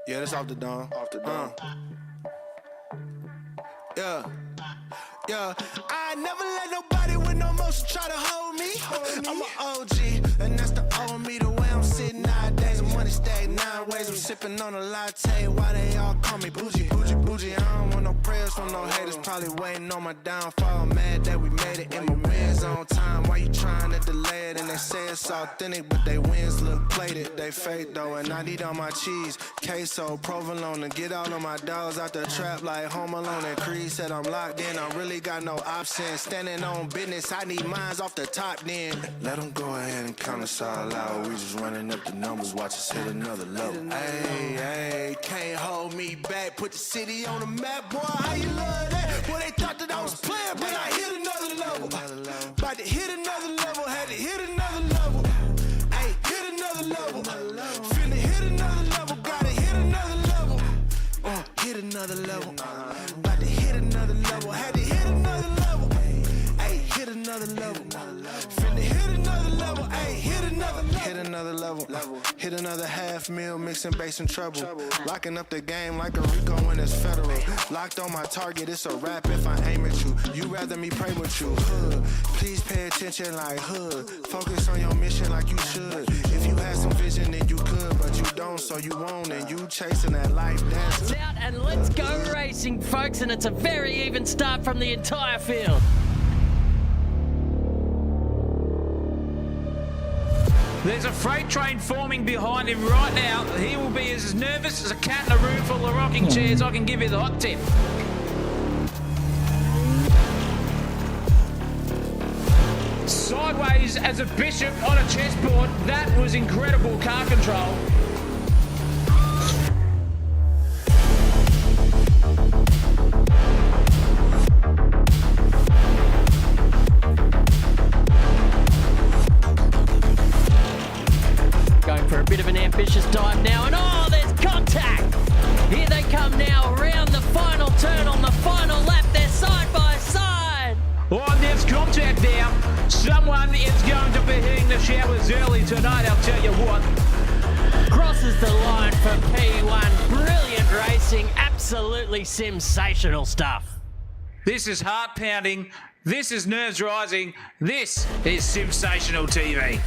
Yeah, that's off the dome. Yeah, I never let nobody with no motion try to hold me. I'm an OG, and that's the old me. The way I'm sitting nowadays, the money stay 9 ways. I'm sipping on a latte, why they all call me bougie. I don't want no prayers from no haters, probably waiting on my downfall. Mad that we made it in my wins on time. Why you trying to delay it? And they say it's authentic, but they wins look plated. They fake though, and I need all my cheese, queso, provolone, and get all of my dogs out the trap like Home Alone. And Creed said I'm locked in, I really got no options. Standing on business, I need mines off the top then. Let them go ahead and count us all out. We just running up the numbers, watch us hit another level. Hey, can't hold me back. Put the city on the map, boy, how you love that? Boy, they thought that I was playing, but I hit another level. About to hit another level, had to hit another level. Hey, hit another level. Finna hit another level, gotta hit another level. Hit another level. About to hit another level, had to hit another level. Hey, hit another level. Finna hit another level. Hey, hit another level. Hit another half meal, mixing bass and treble. Locking up the game like a Rico when it's federal. Locked on my target, it's a rap if I aim at you. You rather me pray with you. Hood, please pay attention like hood. Focus on your mission like you should. If you had some vision, then you could, but you don't, so you won't. And you chasing that life, that's out and let's go racing, folks. And it's a very even start from the entire field. There's a freight train forming behind him right now. He will be as nervous as a cat in a room full of rocking chairs. I can give you the hot tip. Sideways as a bishop on a chessboard. That was incredible car control. Going for a bit of an ambitious dive now, and oh, there's contact! Here they come now around the final turn on the final lap. They're side by side. Oh, there's contact there. Someone is going to be hitting the showers early tonight, I'll tell you what. Crosses the line for P1. Brilliant racing, absolutely sensational stuff. This is heart-pounding. This is nerves-rising. This is sensational TV.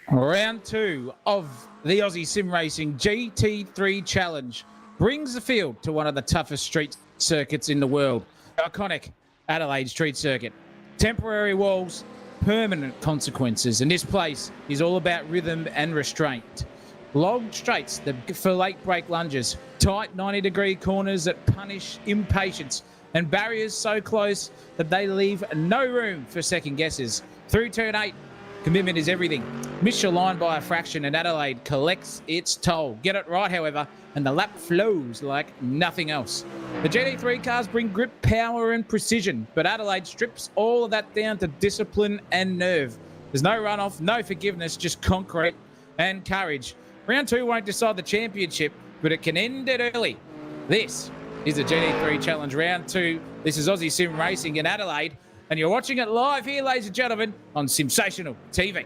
Round 2 of the Aussie Sim Racing GT3 Challenge brings the field to one of the toughest street circuits in the world. Iconic Adelaide street circuit. Temporary walls, permanent consequences, and this place is all about rhythm and restraint. Long straights for late break lunges, tight 90-degree corners that punish impatience, and barriers so close that they leave no room for second guesses. Through turn 8, commitment is everything. Miss your line by a fraction and Adelaide collects its toll. Get it right, however, and the lap flows like nothing else. The GT3 cars bring grip, power and precision, but Adelaide strips all of that down to discipline and nerve. There's no runoff, no forgiveness, just concrete and courage. Round 2 won't decide the championship, but it can end it early. This is the GT3 Challenge Round 2. This is Aussie Sim Racing in Adelaide, and you're watching it live here, ladies and gentlemen, on Sensational TV.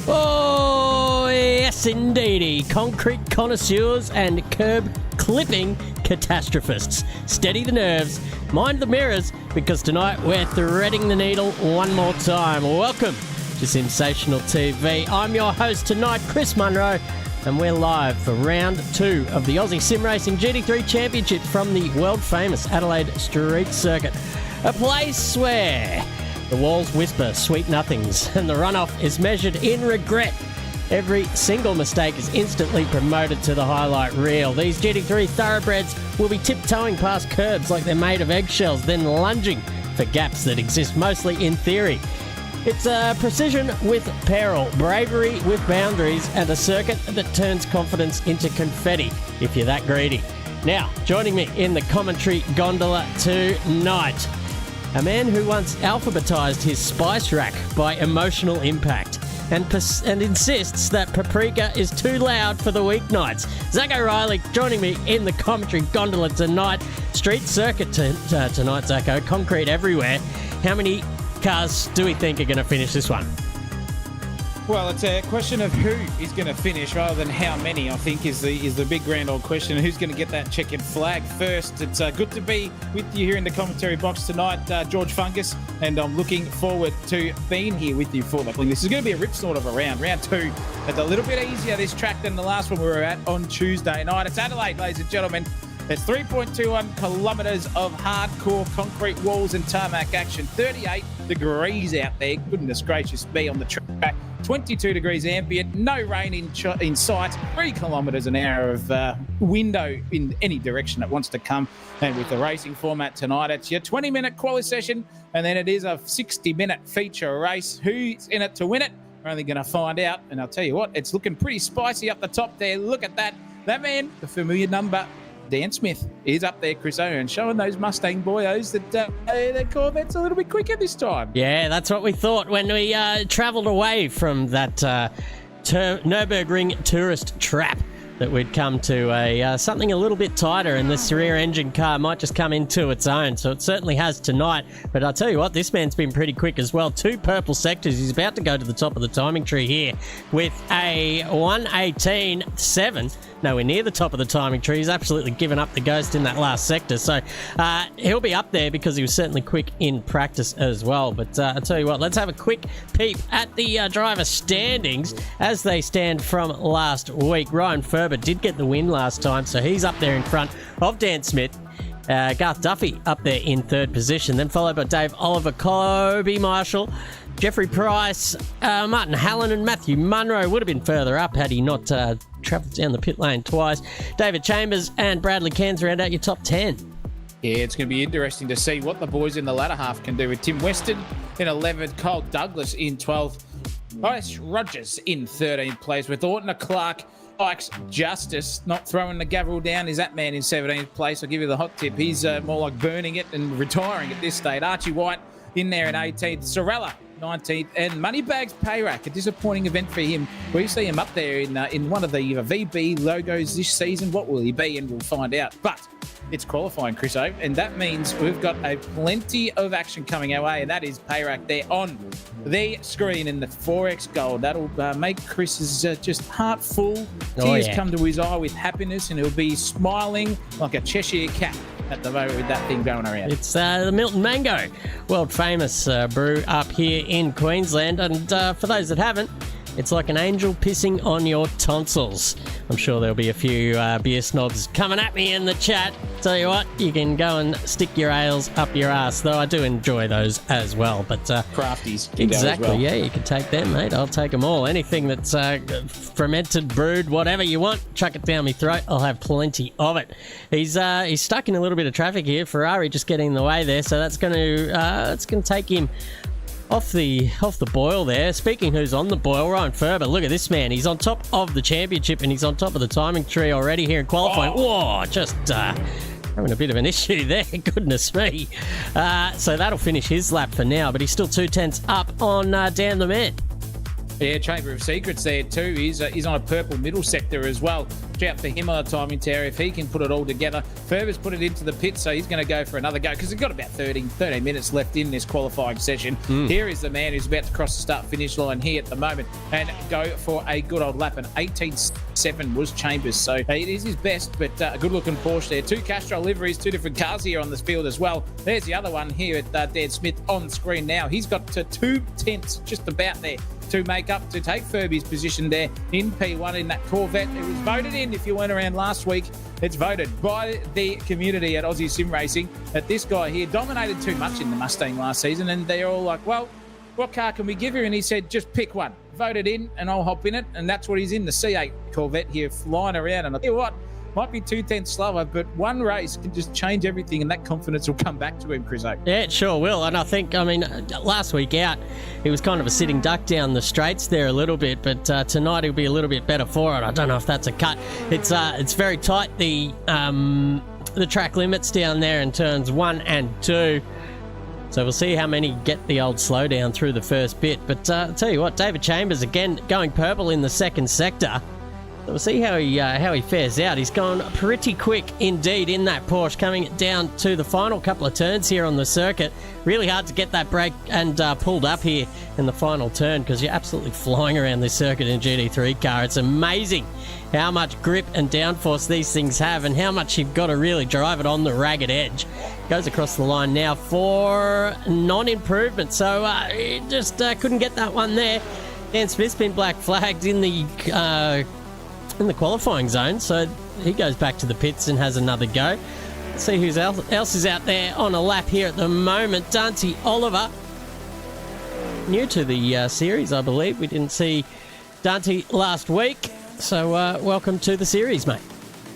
Oh, yes, indeedy. Concrete connoisseurs and curb clipping catastrophists. Steady the nerves, mind the mirrors, because tonight we're threading the needle one more time. Welcome to Sensational TV. I'm your host tonight, Chris Munro, and we're live for round 2 of the Aussie Sim Racing GT3 Championship from the world-famous Adelaide Street Circuit. A place where the walls whisper sweet nothings and the runoff is measured in regret. Every single mistake is instantly promoted to the highlight reel. These GT3 thoroughbreds will be tiptoeing past curbs like they're made of eggshells, then lunging for gaps that exist mostly in theory. It's precision with peril, bravery with boundaries, and a circuit that turns confidence into confetti, if you're that greedy. Now, joining me in the commentary gondola tonight, a man who once alphabetized his spice rack by emotional impact. and insists that paprika is too loud for the weeknights. Zach O'Reilly joining me in the commentary gondola tonight. Street circuit tonight, Zacko. Concrete everywhere. How many cars do we think are going to finish this one? Well, it's a question of who is going to finish rather than how many, I think, is the big grand old question. Who's going to get that checkered flag first? It's good to be with you here in the commentary box tonight, George Fungus, and I'm looking forward to being here with you for the thing. This is going to be a rip snort of a round. Round 2. It's a little bit easier, this track, than the last one we were at on Tuesday night. It's Adelaide, ladies and gentlemen. It's 3.21 kilometres of hardcore concrete walls and tarmac action. 38 degrees out there. Goodness gracious me on the track. 22 degrees ambient. No rain in sight. 3 kilometres an hour of window in any direction that wants to come. And with the racing format tonight, it's your 20-minute quali session. And then it is a 60-minute feature race. Who's in it to win it? We're only going to find out. And I'll tell you what, it's looking pretty spicy up the top there. Look at that. That man, the familiar number, Dan Smith, is up there, Chris Owen, showing those Mustang boyos that their Corvette's a little bit quicker this time. Yeah, that's what we thought when we travelled away from that Nürburgring tourist trap, that we'd come to something a little bit tighter, and this rear-engine car might just come into its own. So it certainly has tonight. But I'll tell you what, this man's been pretty quick as well. 2 purple sectors. He's about to go to the top of the timing tree here with a 1:18.7. Nowhere near the top of the timing tree. He's absolutely given up the ghost in that last sector. So he'll be up there because he was certainly quick in practice as well. But I'll tell you what, let's have a quick peep at the driver standings as they stand from last week. Ryan Ferber did get the win last time, so he's up there in front of Dan Smith. Garth Duffy up there in 3rd position, then followed by Dave Oliver, Kobe Marshall, Jeffrey Price, Martin Hallen and Matthew Munro would have been further up had he not travelled down the pit lane twice. David Chambers and Bradley Cairns round out your top 10. Yeah, it's going to be interesting to see what the boys in the latter half can do with Tim Weston in 11th, Cole Douglas in 12th, Ice Rogers in 13th place with Orton Clark. Ike's Justice not throwing the gavel down is that man in 17th place. I'll give you the hot tip. He's more like burning it and retiring at this stage. Archie White in there in 18th. Sorella 19th, and Moneybags Payrack, a disappointing event for him. We see him up there in one of the VB logos this season. What will he be? And we'll find out. But it's qualifying, Chris O, and that means we've got a plenty of action coming our way, and that is Payrack there on the screen in the 4X gold. That'll make Chris's just heart full. Tears come to his eye with happiness, and he'll be smiling like a Cheshire cat at the moment with that thing going around. It's the Milton Mango, world famous brew up here in Queensland, and for those that haven't, it's like an angel pissing on your tonsils. I'm sure there'll be a few beer snobs coming at me in the chat. Tell you what, you can go and stick your ales up your ass, though I do enjoy those as well. But crafties, exactly, well. Yeah, you can take them, mate. I'll take them all. Anything that's fermented, brewed, whatever you want, chuck it down my throat. I'll have plenty of it. He's stuck in a little bit of traffic here. Ferrari just getting in the way there, so that's going to take him off the boil there. Speaking who's on the boil, Ryan Ferber. Look at this man. He's on top of the championship and he's on top of the timing tree already here in qualifying. Whoa, just having a bit of an issue there. Goodness me. So that'll finish his lap for now, but he's still 2/10 up on Dan the Man. Yeah, Chamber of Secrets there too. He's on a purple middle sector as well. Out for him on the timing tower if he can put it all together. Ferber's put it into the pit, so he's going to go for another go because he's got about 13 minutes left in this qualifying session. Here is the man who's about to cross the start-finish line here at the moment and go for a good old lap. And 18.7 was Chambers, so it is his best, but a good-looking Porsche there. 2 Castrol liveries, 2 different cars here on this field as well. There's the other one here at Dan Smith on screen now. He's got 2/10 just about there to make up to take Furby's position there in P1 in that Corvette. It was voted in, if you weren't around last week, it's voted by the community at Aussie Sim Racing that this guy here dominated too much in the Mustang last season, and they're all like, well, what car can we give you? And he said, just pick one. Vote it in and I'll hop in it, and that's what he's in, the C8 Corvette here flying around. And I tell you what, might be 2/10 slower, but one race can just change everything, and that confidence will come back to him, Chris O. Yeah, it sure will. And I think, last week out, he was kind of a sitting duck down the straights there a little bit, but tonight he'll be a little bit better for it. I don't know if that's a cut. It's very tight, the track limits down there in turns 1 and 2. So we'll see how many get the old slowdown through the first bit. But I'll tell you what, David Chambers again going purple in the second sector. So we'll see how he fares out. He's gone pretty quick indeed in that Porsche, coming down to the final couple of turns here on the circuit. Really hard to get that brake and pulled up here in the final turn, because you're absolutely flying around this circuit in a GT3 car. It's amazing how much grip and downforce these things have, and how much you've got to really drive it on the ragged edge. Goes across the line now for non-improvement, so he just couldn't get that one there. Dan Smith's been black flagged in the qualifying zone, so he goes back to the pits and has another go. Let's see who else is out there on a lap here at the moment. Dante Oliver, new to the series, I believe. We didn't see Dante last week, so welcome to the series, mate.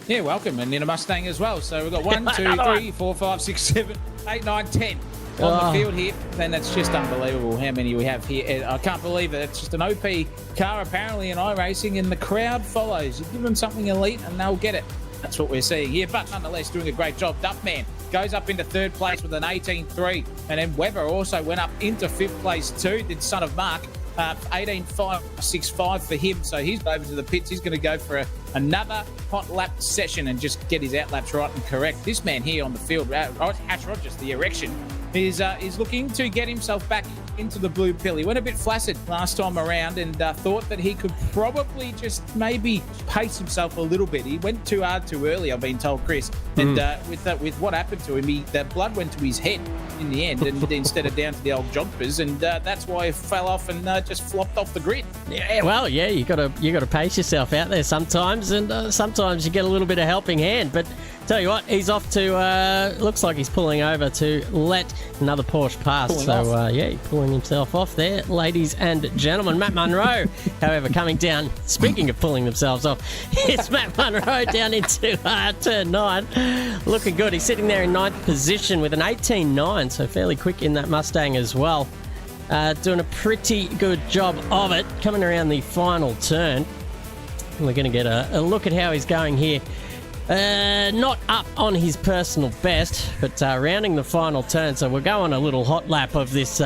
Yeah, welcome, and in a Mustang as well. So we've got 1, 2, 3, 4, 5, 6, 7, 8, 9, 10 on the field here. And that's just unbelievable how many we have here. I can't believe it. It's just an OP car apparently in iRacing, and the crowd follows. You give them something elite and they'll get it. That's what we're seeing here, but nonetheless doing a great job. Duffman goes up into third place with an 18.3, and then Weber also went up into fifth place too, did Son of Mark. 18.565 for him, so he's over to the pits. He's going to go for another hot lap session and just get his outlaps right and correct. This man here on the field, Ash Rogers, the erection, is looking to get himself back into the blue pill. He went a bit flaccid last time around, and thought that he could probably just maybe pace himself a little bit. He went too hard too early, I've been told, Chris. And with what happened to him, the blood went to his head in the end, and instead of down to the old jumpers, and that's why he fell off and just flopped off the grid. Yeah, well, yeah, you got to pace yourself out there sometimes, and sometimes you get a little bit of helping hand. But tell you what, he's off to. Looks like he's pulling over to let another Porsche pass. Yeah, he's pulling himself off there, ladies and gentlemen. Matt Munro, however, coming down. Speaking of pulling themselves off, it's Matt Munro down into turn 9, looking good. He's sitting there in 9th position with an 18.9, so fairly quick in that Mustang as well. Doing a pretty good job of it. Coming around the final turn, we're going to get a look at how he's going here. Not up on his personal best, but rounding the final turn. So we'll go on a little hot lap of this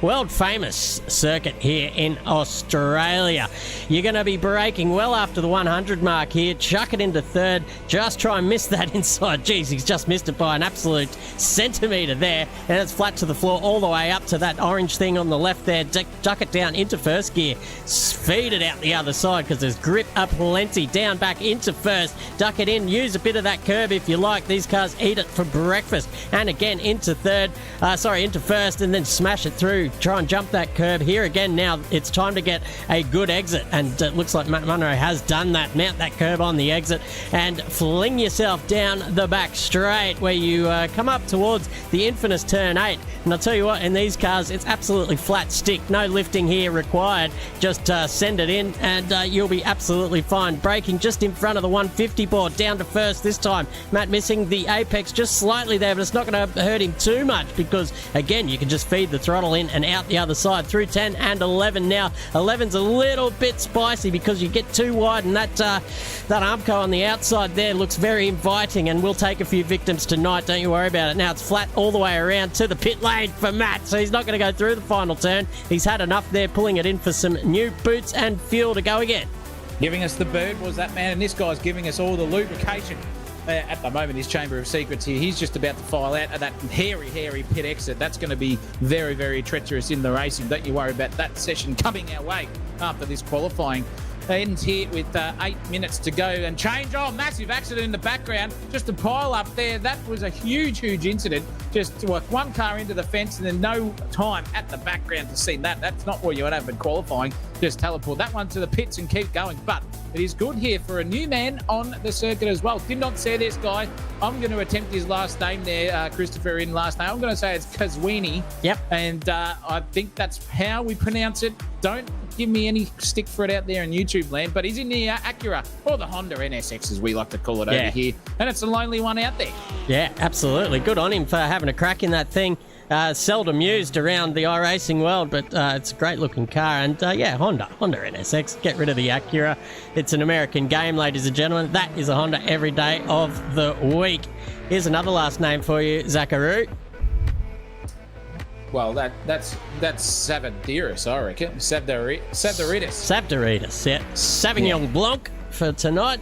world famous circuit here in Australia. You're going to be braking well after the 100 mark here. Chuck it into third. Just try and miss that inside. Jeez, he's just missed it by an absolute centimetre there. And it's flat to the floor all the way up to that orange thing on the left there. Duck it down into first gear. Feed it out the other side because there's grip aplenty. Down back into first. Duck it in. Use a bit of that curb if you like. These cars eat it for breakfast. And again into into first, and then smash it through. Try and jump that curb here again. Now it's time to get a good exit, and it looks like Matt Munro has done that. Mount that curb on the exit and fling yourself down the back straight where you come up towards the infamous turn 8. And I'll tell you what, in these cars, it's absolutely flat stick. No lifting here required. Just send it in and you'll be absolutely fine. Braking just in front of the 150 board, down to first this time. Matt missing the apex just slightly there, but it's not going to hurt him too much because, again, you can just feed the throttle in and out the other side through 10 and 11 now. 11's a little bit spicy because you get too wide, and that Armco on the outside there looks very inviting, and we'll take a few victims tonight. Don't you worry about it. Now it's flat all the way around to the pit lane for Matt, so he's not going to go through the final turn. He's had enough there, pulling it in for some new boots and fuel to go again. Giving us the bird was that man, and this guy's giving us all the lubrication. At the moment, his Chamber of Secrets here. He's just about to file out of that hairy pit exit. That's going to be very, very treacherous in the racing. Don't you worry about that session coming our way after this qualifying. Ends here with 8 minutes to go and change. Oh, massive accident in the background. Just a pile up there. That was a huge incident. Just one car into the fence and then no time at the background to see that. That's not what you would have in qualifying. Just teleport that one to the pits and keep going. But it is good here for a new man on the circuit as well. Did not say this guy. I'm going to attempt his last name there, Christopher, in last name. I'm going to say it's Kazwini. Yep. And I think that's how we pronounce it. Don't give me any stick for it out there in YouTube land, but he's in the Acura, or the Honda NSX as we like to call it over here, and it's a lonely one out there. Yeah, absolutely. Good on him for having a crack in that thing. Seldom used around the iRacing world, but it's a great looking car. And Honda NSX. Get rid of the Acura. It's an American game, ladies and gentlemen. That is a Honda every day of the week. Here's another last name for you, Zachary. Well, that's Savadiris, I reckon. Savdaritis. Savdaritis, yeah. Sauvignon Blanc for tonight.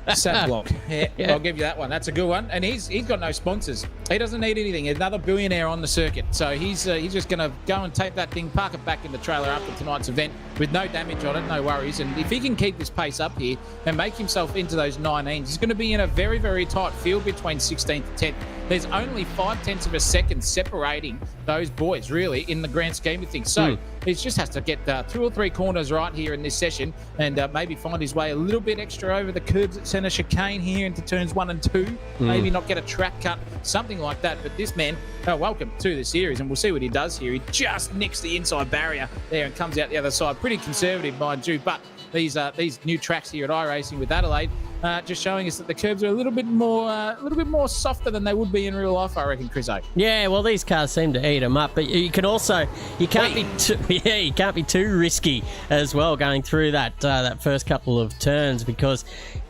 Savblock. Yeah, I'll give you that one. That's a good one. And he's got no sponsors. He doesn't need anything. Another billionaire on the circuit. So he's just going to go and take that thing, park it back in the trailer after tonight's event with no damage on it, no worries. And if he can keep this pace up here and make himself into those 19s, he's going to be in a very, very tight field between 16th and 10th. There's only 0.5 of a second separating those boys, really, in the grand scheme of things. So he just has to get 2 or 3 corners right here in this session and maybe find his way a little bit extra over the curbs at centre chicane here into turns 1 and 2. Maybe not get a track cut, something like that. But this man, welcome to the series, and we'll see what he does here. He just nicks the inside barrier there and comes out the other side. Pretty conservative, mind you, but these new tracks here at iRacing with Adelaide just showing us that the curbs are a little bit more softer than they would be in real life, I reckon, Chris O. Yeah, well, these cars seem to eat them up, but you can't be too risky as well going through that first couple of turns, because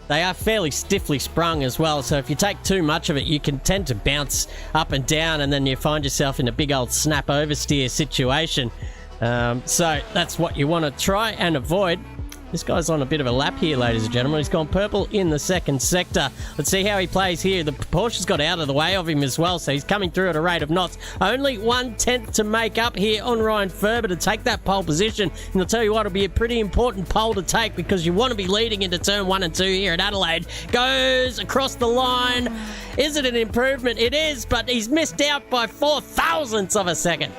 they are fairly stiffly sprung as well. So if you take too much of it, you can tend to bounce up and down, and then you find yourself in a big old snap oversteer situation. So that's what you want to try and avoid. This guy's on a bit of a lap here, ladies and gentlemen. He's gone purple in the second sector. Let's see how he plays here. The Porsche's got out of the way of him as well, so he's coming through at a rate of knots. Only 1/10 to make up here on Ryan Ferber to take that pole position. And I'll tell you what, it'll be a pretty important pole to take, because you want to be leading into turn 1 and 2 here at Adelaide. Goes across the line. Is it an improvement? It is, but he's missed out by 0.004 of a second.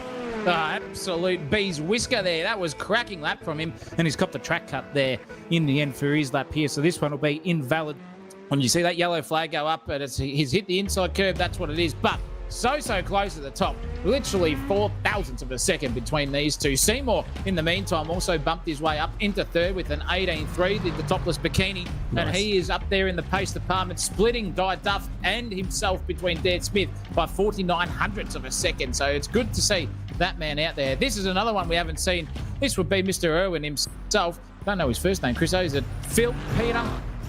Absolute bee's whisker there. That was cracking lap from him, and he's got the track cut there in the end for his lap here. So this one will be invalid. When you see that yellow flag go up, and he's hit the inside curve, that's what it is. But so close at the top. Literally 0.004 of a second between these two. Seymour, in the meantime, also bumped his way up into third with an 18.3, the topless bikini. Nice. And he is up there in the pace department, splitting Di Duff and himself between Dan Smith by 0.49 of a second. So it's good to see that man out there. This is another one we haven't seen. This would be Mr. Irwin himself. Don't know his first name, Chris. Is it Phil, Peter,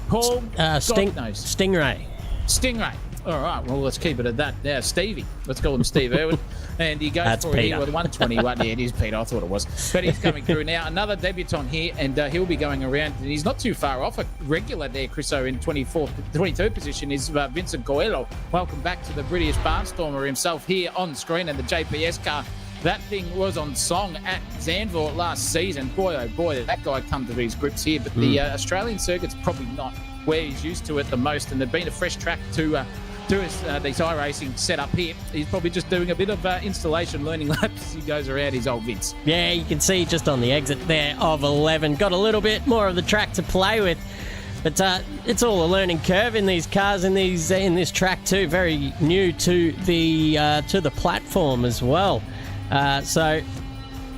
Paul? Stingray. Stingray. All right, well, let's keep it at that. Now, Stevie. Let's call him Steve Irwin. And he goes for it here with 121. Yeah, it is Peter. I thought it was. But he's coming through now. Another debutant here, and he'll be going around. And he's not too far off. A regular there, Chriso, in 23rd position is Vincent Coelho. Welcome back to the British Barnstormer himself here on screen, and the JPS car. That thing was on song at Zandvoort last season. Boy, oh boy, did that guy come to his grips here. But the Australian circuit's probably not where he's used to it the most, and there'd been a fresh track to these iRacing set up here. He's probably just doing a bit of installation, learning laps as he goes around his old Vince. Yeah, you can see just on the exit there of 11. Got a little bit more of the track to play with. But it's all a learning curve in these cars, in this track too. Very new to the platform as well. So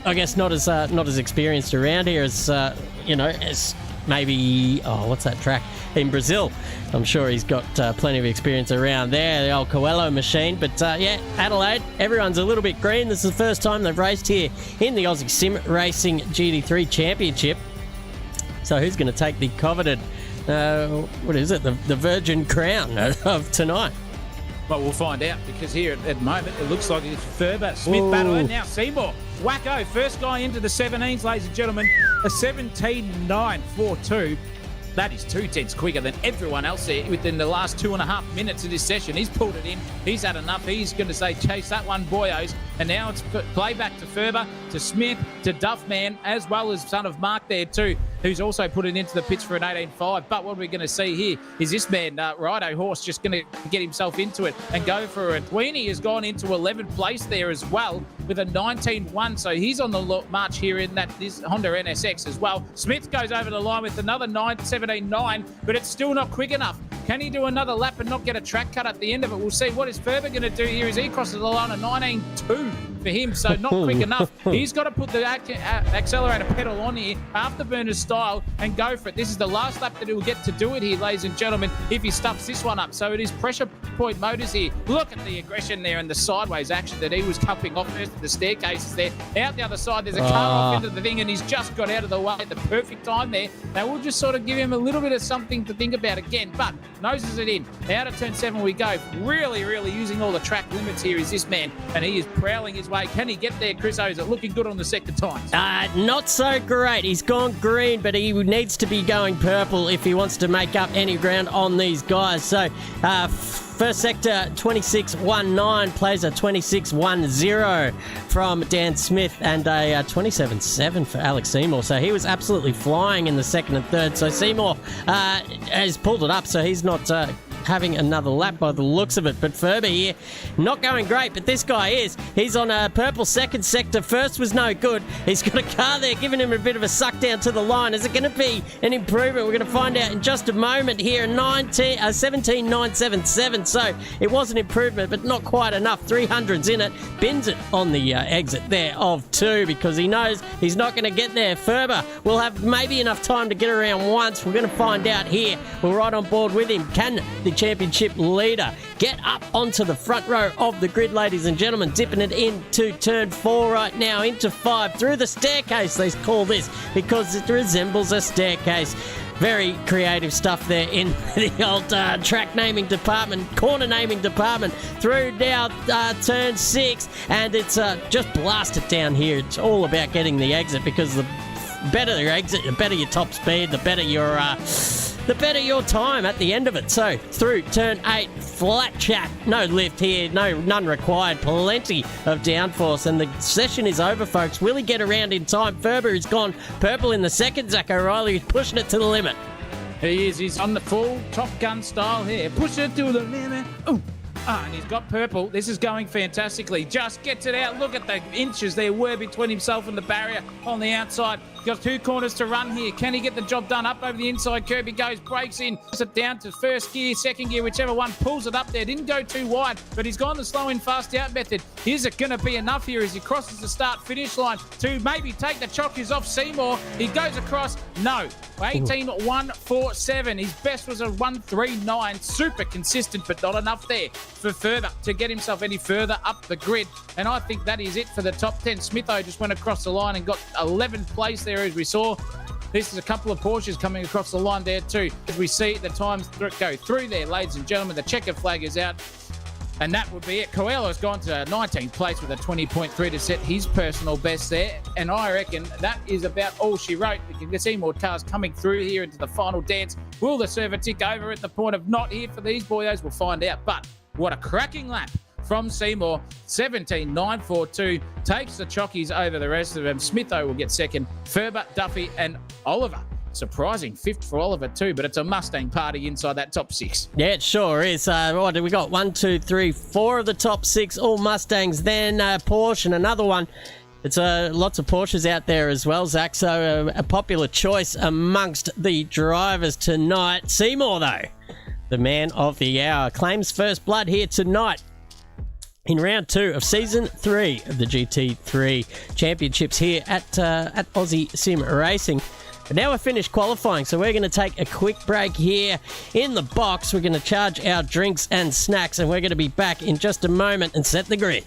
I guess not as experienced around here as as maybe what's that track in Brazil. I'm sure he's got plenty of experience around there, the old Coelho machine. But Adelaide, everyone's a little bit green. This is the first time they've raced here in the Aussie Sim Racing GT3 Championship. So who's going to take the coveted what is it, the Virgin Crown of tonight? Well, we'll find out, because here at the moment it looks like it's Ferber, Smith battle, and now Seymour. Wacko, first guy into the 17s, ladies and gentlemen. A 17.942. That is 2/10 quicker than everyone else there within the last 2.5 minutes of this session. He's pulled it in. He's had enough. He's going to say, chase that one, boyos. And now it's playback to Ferber, to Smith, to Duffman, as well as son of Mark there too, who's also put it into the pits for an 18.5. But what we're going to see here is this man, Rido Horse, just going to get himself into it and go for it. Tweenie has gone into 11th place there as well with a 19.1. So he's on the march here in this Honda NSX as well. Smith goes over the line with another 17.9, but it's still not quick enough. Can he do another lap and not get a track cut at the end of it? We'll see. What is Ferber going to do here as he crosses the line at 19.2 for him, so not quick enough. He's got to put the accelerator pedal on here, afterburner style, and go for it. This is the last lap that he'll get to do it here, ladies and gentlemen, if he stuffs this one up. So it is pressure 3-point motors here. Look at the aggression there and the sideways action that he was cupping off first at the staircases there. Out the other side, there's a car off into the thing, and he's just got out of the way at the perfect time there. Now we'll just sort of give him a little bit of something to think about again, but noses it in. Out of turn 7 we go. Really, really using all the track limits here is this man, and he is prowling his way. Can he get there, Chris? Is it looking good on the sector times? Not so great. He's gone green, but he needs to be going purple if he wants to make up any ground on these guys. So, first sector 26.19 plays a 26.10 from Dan Smith and a 27.7 for Alex Seymour. So he was absolutely flying in the second and third. So Seymour has pulled it up, so he's not having another lap by the looks of it. But Ferber here, not going great, but this guy is. He's on a purple second sector. First was no good. He's got a car there giving him a bit of a suck down to the line. Is it going to be an improvement? We're going to find out in just a moment here. 17.977. So it was an improvement, but not quite enough. 300s in it. Bins it on the exit there of 2 because he knows he's not going to get there. Ferber will have maybe enough time to get around once. We're going to find out here. We're right on board with him. Can the championship leader get up onto the front row of the grid, ladies and gentlemen? Dipping it into turn 4 right now, into 5, through the staircase, they call this, because it resembles a staircase. Very creative stuff there in the old track naming department, corner naming department. Through now turn 6, and it's just blasted down here. It's all about getting the exit, because the better your exit, the better your top speed, the better your time at the end of it. So through turn 8, flat chat, no lift here, none required, plenty of downforce, and the session is over, folks. Will he get around in time? Ferber has gone purple in the second. Zach O'Reilly is pushing it to the limit. He is. He's on the full Top Gun style here. Push it to the limit. Ooh. And he's got purple. This is going fantastically. Just gets it out. Look at the inches there were between himself and the barrier on the outside. Got 2 corners to run here. Can he get the job done? Up over the inside curb he goes. Breaks in. Puts it down to first gear, second gear, whichever one. Pulls it up there. Didn't go too wide, but he's gone the slow in, fast out method. Is it going to be enough here as he crosses the start-finish line to maybe take the chockies off Seymour? He goes across. No. 18.147. His best was a 1.39. Super consistent, but not enough there for Ferber to get himself any further up the grid. And I think that is it for the top 10. Smitho just went across the line and got 11th place there, as we saw. This is a couple of Porsches coming across the line there too. As we see the times go through there, ladies and gentlemen, the checker flag is out. And that would be it. Coelho's gone to 19th place with a 20.3 to set his personal best there. And I reckon that is about all she wrote. We can see more cars coming through here into the final dance. Will the server tick over at the point of not here for these boyos? We'll find out. But what a cracking lap from Seymour. 17.942 takes the chockies over the rest of them. Smitho will get second. Ferber, Duffy and Oliver. Surprising 5th for Oliver too, but it's a Mustang party inside that top 6. Yeah, it sure is. What do we got? 1, 2, 3, 4 of the top 6, all Mustangs. Then Porsche and another one. It's lots of Porsches out there as well, Zach. So a popular choice amongst the drivers tonight. Seymour, though, the man of the hour, claims first blood here tonight in round 2 of season 3 of the GT3 championships here at Aussie Sim Racing. But now we're finished qualifying, so we're going to take a quick break here in the box. We're going to charge our drinks and snacks, and we're going to be back in just a moment and set the grid.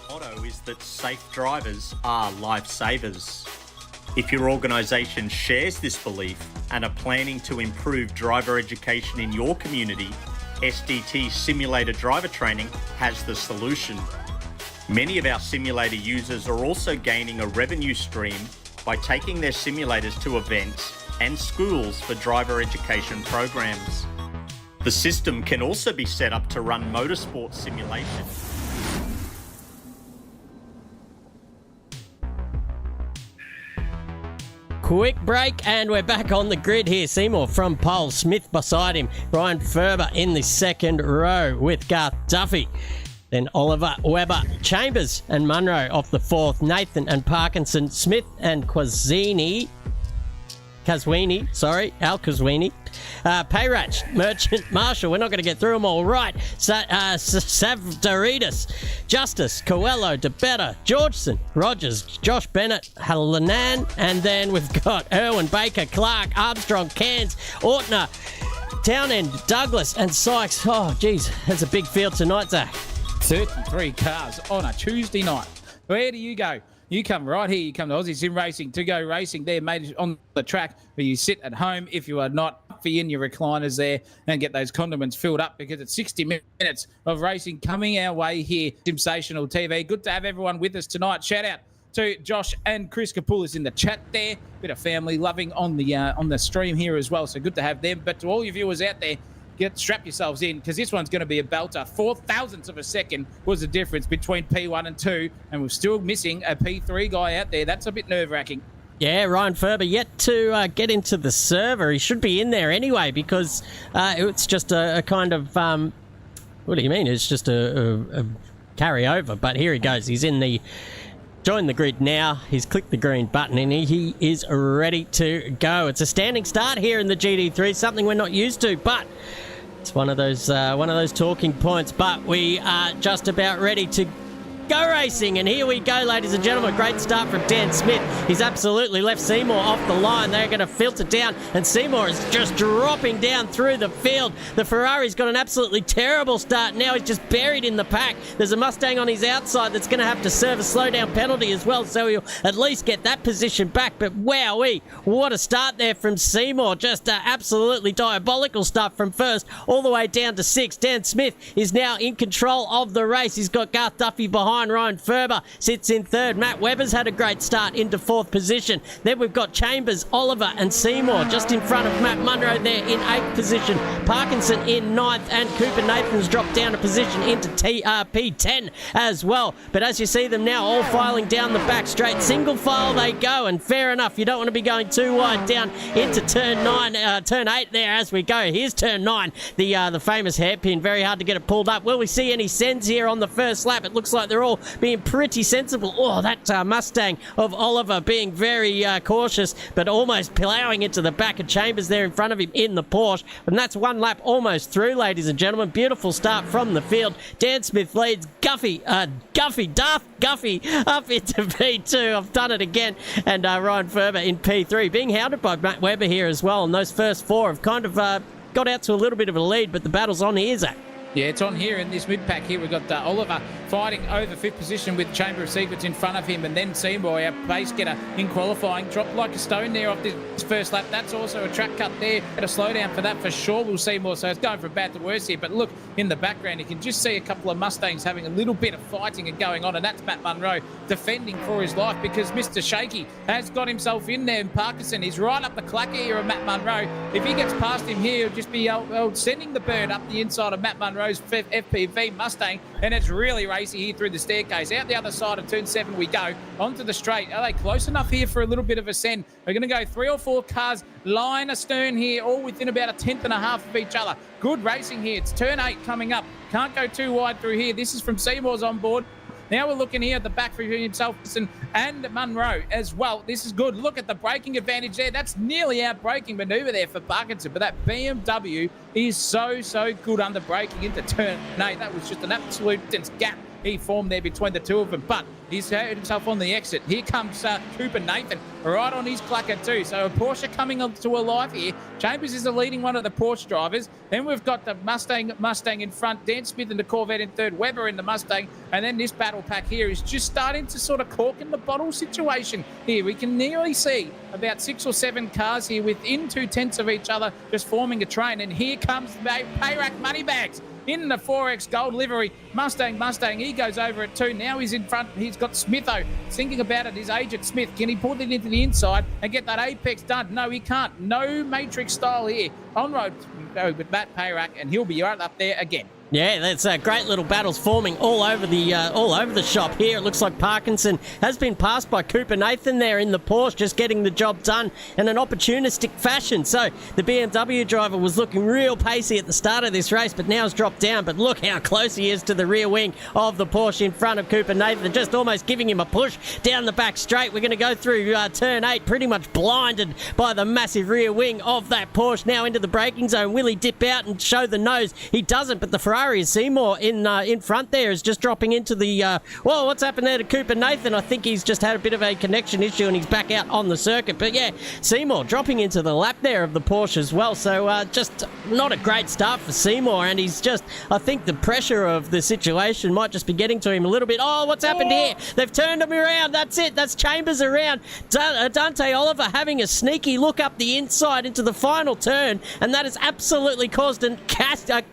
Motto is that safe drivers are lifesavers. If your organisation shares this belief and are planning to improve driver education in your community, SDT Simulator Driver Training has the solution. Many of our simulator users are also gaining a revenue stream by taking their simulators to events and schools for driver education programs. The system can also be set up to run motorsport simulation. Quick break, and we're back on the grid here. Seymour from pole, Smith beside him, Ryan Ferber in the second row with Garth Duffy. Then Oliver, Webber, Chambers and Munro off the 4th. Nathan and Parkinson, Smith and Al Kazwini. Payrach, Merchant, Marshall. We're not going to get through them all. Right. Savdaridis, Justice, Coelho, DeBetta, Georgeson, Rogers, Josh Bennett, Halanan, and then we've got Irwin, Baker, Clark, Armstrong, Cairns, Ortner, Townend, Douglas and Sykes. Oh, geez, that's a big field tonight, Zach. 33 cars on a Tuesday night. Where do you go? You come right here. You come to Aussie Sim Racing to go racing there, mate, on the track where you sit at home if you are not in your recliners there and get those condiments filled up, because it's 60 minutes of racing coming our way here. Sensational TV. Good to have everyone with us tonight. Shout out to Josh and Chris Kapoulis in the chat there. Bit of family loving on the stream here as well. So good to have them. But to all your viewers out there, strap yourselves in, because this one's going to be a belter. 0.004 of a second was the difference between P1 and 2, and we're still missing a P3 guy out there. That's a bit nerve-wracking. Yeah, Ryan Ferber yet to get into the server. He should be in there anyway, because it's just a kind of... what do you mean? It's just a carryover. But here he goes. He's in the... Join the grid now. He's clicked the green button and he is ready to go. It's a standing start here in the GT3, something we're not used to, but it's one of those talking points. But we are just about ready to go racing, and here we go, ladies and gentlemen. Great start from Dan Smith. He's absolutely left Seymour off the line. They're going to filter down, and Seymour is just dropping down through the field. The Ferrari's got an absolutely terrible start. Now he's just buried in the pack. There's a Mustang on his outside that's going to have to serve a slowdown penalty as well, so he'll at least get that position back. But wowee, what a start there from Seymour. Just absolutely diabolical stuff from first all the way down to sixth. Dan Smith is now in control of the race. He's got Garth Duffy behind. Ryan Ferber sits in third. Matt Webber's had a great start into fourth position. Then we've got Chambers, Oliver and Seymour just in front of Matt Munro there in eighth position. Parkinson in ninth, and Cooper Nathan's dropped down a position into P10 as well. But as you see them now all filing down the back straight, single file they go, and fair enough, you don't want to be going too wide down into turn 8 there as we go. Here's turn 9, the famous hairpin. Very hard to get it pulled up. Will we see any sends here on the first lap? It looks like they're all being pretty sensible. Oh, that Mustang of Oliver being very cautious, but almost ploughing into the back of Chambers there in front of him in the Porsche. And that's one lap almost through, ladies and gentlemen. Beautiful start from the field. Dan Smith leads Darth Guffey up into P2. I've done it again. And Ryan Ferber in P3, being hounded by Matt Webber here as well. And those first four have kind of got out to a little bit of a lead, but the battle's on here, Zach. Yeah, it's on here in this mid-pack here. We've got Oliver fighting over fifth position with Chamber of Secrets in front of him, and then Seymour, our pace getter in qualifying, dropped like a stone there off this first lap. That's also a track cut there, and a slowdown for that for sure. We'll see more, so it's going from bad to worse here. But look, in the background, you can just see a couple of Mustangs having a little bit of fighting and going on, and that's Matt Munro defending for his life, because Mr. Shaky has got himself in there, and Parkinson is right up the clacker here of Matt Munro. If he gets past him here, he'll just be sending the bird up the inside of Matt Munro's FPV Mustang, and it's really racy here through the staircase. Out the other side of turn 7 we go, onto the straight. Are they close enough here for a little bit of a send? We're going to go 3 or 4 cars line astern here, all within about a tenth and a half of each other. Good racing here. It's turn 8 coming up. Can't go too wide through here. This is from Seymour's on board. Now we're looking here at the back for himself and Munro as well. This is good. Look at the braking advantage there. That's nearly out braking manoeuvre there for Parkinson. But that BMW is so good under braking into turn 8. That was just an absolute dense gap he formed there between the two of them. But he's hurt himself on the exit. Here comes Cooper Nathan right on his clacker too. So a Porsche coming to alive here. Chambers is the leading one of the Porsche drivers. Then we've got the Mustang in front. Dan Smith in the Corvette in third. Webber in the Mustang. And then this battle pack here is just starting to sort of cork in the bottle situation here. We can nearly see about 6 or 7 cars here within 2/10 of each other, just forming a train. And here comes the Payrack Moneybags in the 4X gold livery. Mustang, he goes over it too. Now he's in front. He's got Smitho. Thinking about it, his agent Smith. Can he put it into the inside and get that apex done? No, he can't. No Matrix style here. On road with Matt Payrack, and he'll be right up there again. Yeah, that's great little battles forming all over the shop here. It looks like Parkinson has been passed by Cooper Nathan there in the Porsche, just getting the job done in an opportunistic fashion. So the BMW driver was looking real pacey at the start of this race, but now has dropped down. But look how close he is to the rear wing of the Porsche in front of Cooper Nathan, just almost giving him a push down the back straight. We're going to go through turn 8, pretty much blinded by the massive rear wing of that Porsche. Now into the braking zone. Will he dip out and show the nose? He doesn't, but the Ferrari Ferrari. Seymour in front there is just dropping into the... well, what's happened there to Cooper Nathan? I think he's just had a bit of a connection issue and he's back out on the circuit. But yeah, Seymour dropping into the lap there of the Porsche as well. So just not a great start for Seymour. And he's just... I think the pressure of the situation might just be getting to him a little bit. Oh, what's happened here? They've turned him around. That's it. That's Chambers around. Dante Oliver having a sneaky look up the inside into the final turn, and that has absolutely caused a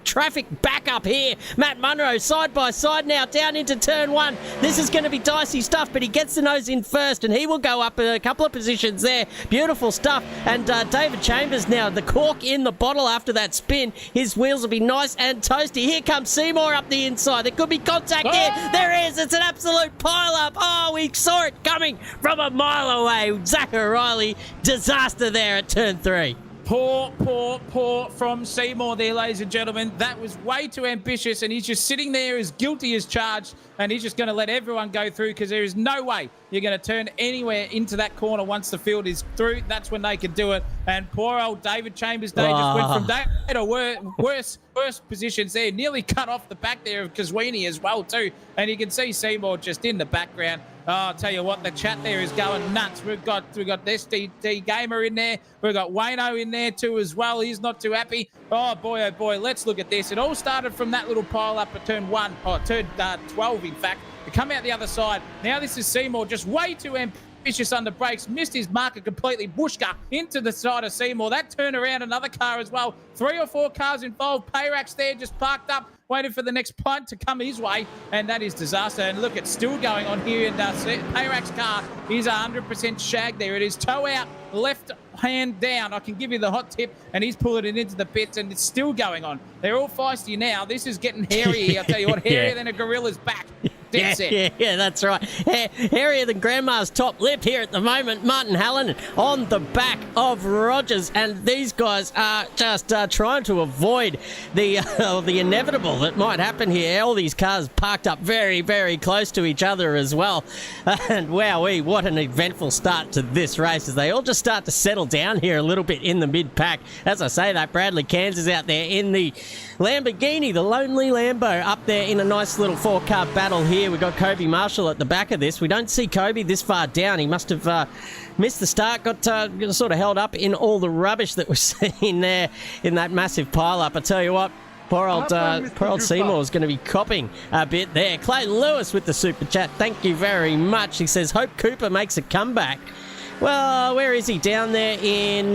traffic backup here. Matt Munro side by side now down into turn 1. This is going to be dicey stuff, but he gets the nose in first, and he will go up a couple of positions there. Beautiful stuff. And David Chambers now, the cork in the bottle after that spin. His wheels will be nice and toasty. Here comes Seymour up the inside. There could be contact here. There is. It's an absolute pile-up. Oh, we saw it coming from a mile away. Zach O'Reilly, disaster there at turn 3. Poor from Seymour there, ladies and gentlemen. That was way too ambitious, and he's just sitting there as guilty as charged, and he's just going to let everyone go through because there is no way you're going to turn anywhere into that corner once the field is through. That's when they can do it. And poor old David Chambers Day just went from day to worse positions there. Nearly cut off the back there of Kazwini as well too. And you can see Seymour just in the background. Oh, I'll tell you what, the chat there is going nuts. We've got SDD Gamer in there. We've got Wayno in there too as well. He's not too happy. Oh boy, let's look at this. It all started from that little pile up at turn 12 in fact. To come out the other side. Now this is Seymour just way too ambitious under brakes. Missed his marker completely. Bushka into the side of Seymour. That turned around another car as well. 3 or 4 cars involved. Payrax there just parked up, waiting for the next punt to come his way, and that is disaster. And look, it's still going on here in Payrax's car. He's 100% shag there. It is toe out, left hand down. I can give you the hot tip, and he's pulling it into the pits, and it's still going on. They're all feisty now. This is getting hairy. I'll tell you what, hairier than a gorilla's back. Yeah, that's right. Hairier than Grandma's top lip here at the moment. Martin Hallen on the back of Rogers, and these guys are just trying to avoid the inevitable that might happen here. All these cars parked up very, very close to each other as well. And wowee, what an eventful start to this race as they all just start to settle down here a little bit in the mid-pack. As I say that, Bradley Cairns is out there in the Lamborghini, the lonely Lambo, up there in a nice little 4-car battle here. We've got Kobe Marshall at the back of this. We don't see Kobe this far down. He must have missed the start, got sort of held up in all the rubbish that we're seeing there in that massive pile-up. I tell you what, poor old Seymour is going to be copping a bit there. Clay Lewis with the super chat. Thank you very much. He says, hope Cooper makes a comeback. Well, where is he? Down there in,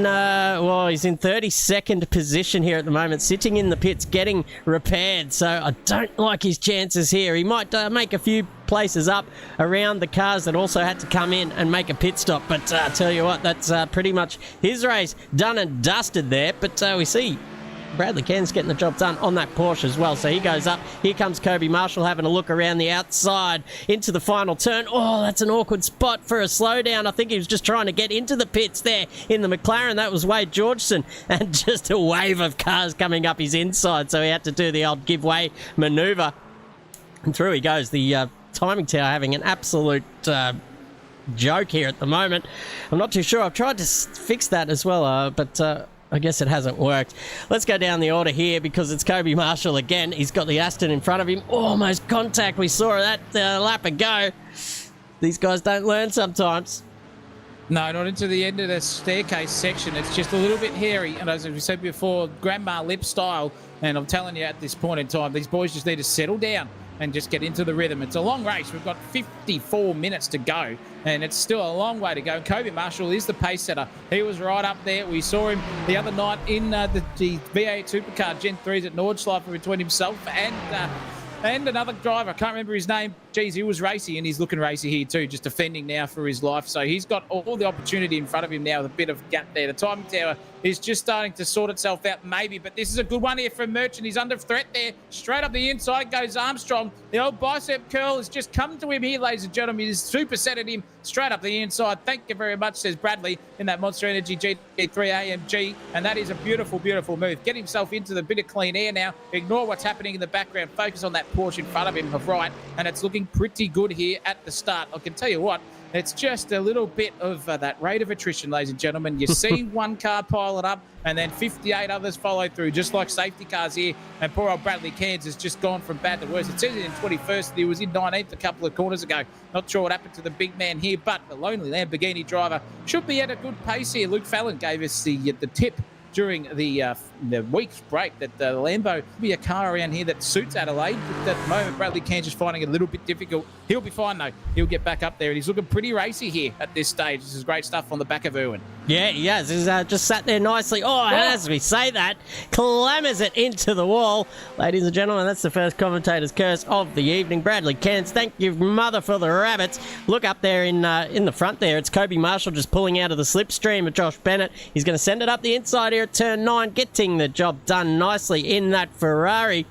he's in 32nd position here at the moment, sitting in the pits, getting repaired. So I don't like his chances here. He might make a few places up around the cars that also had to come in and make a pit stop. But I tell you what, that's pretty much his race done and dusted there. But we see Bradley Cairns getting the job done on that Porsche as well. So he goes up. Here comes Kobe Marshall having a look around the outside into the final turn. Oh, that's an awkward spot for a slowdown. I think he was just trying to get into the pits there in the McLaren. That was Wade Georgeson, and just a wave of cars coming up his inside. So he had to do the old give way maneuver. And through he goes. The timing tower having an absolute joke here at the moment. I'm not too sure. I've tried to fix that as well, but I guess it hasn't worked. Let's go down the order here because it's Kobe Marshall again. He's got the Aston in front of him. Almost contact. We saw that lap ago. These guys don't learn sometimes. No, not into the end of the staircase section. It's just a little bit hairy. And as we said before, grandma lip style. And I'm telling you, at this point in time, these boys just need to settle down and just get into the rhythm. It's a long race. We've got 54 minutes to go, and it's still a long way to go. Kobe Marshall is the pace setter. He was right up there. We saw him the other night in the V8 Supercar Gen 3s at Nordschleifer between himself and another driver. I can't remember his name. Geez, he was racy, and he's looking racy here too, just defending now for his life. So he's got all the opportunity in front of him now with a bit of gap there. The timing tower is just starting to sort itself out maybe, but this is a good one here from Merchant. He's under threat there. Straight up the inside goes Armstrong. The old bicep curl has just come to him here, ladies and gentlemen. He's supersetted him straight up the inside. Thank you very much, says Bradley, in that Monster Energy GT3 AMG. And that is a beautiful, beautiful move. Get himself into the bit of clean air now. Ignore what's happening in the background. Focus on that Porsche in front of him, right? And it's looking pretty good here at the start. I can tell you what, It's just a little bit of that rate of attrition, ladies and gentlemen. You see one car pile it up, and then 58 others follow through, just like safety cars here. And poor old Bradley Cairns has just gone from bad to worse. It says it in 21st. He was in 19th a couple of corners ago. Not sure what happened to the big man here, but the lonely Lamborghini driver should be at a good pace here. Luke Fallon gave us the tip during the week's break that the Lambo will be a car around here that suits Adelaide. But at the moment, Bradley Cairns is finding it a little bit difficult. He'll be fine, though. He'll get back up there, and he's looking pretty racy here at this stage. This is great stuff on the back of Irwin. Yeah, he has. He's just sat there nicely. Oh, and as we say that, clammers it into the wall. Ladies and gentlemen, that's the first commentator's curse of the evening. Bradley Cairns, thank you, mother, for the rabbits. Look up there in the front there. It's Kobe Marshall just pulling out of the slipstream of Josh Bennett. He's going to send it up the inside here at turn 9, getting the job done nicely in that Ferrari.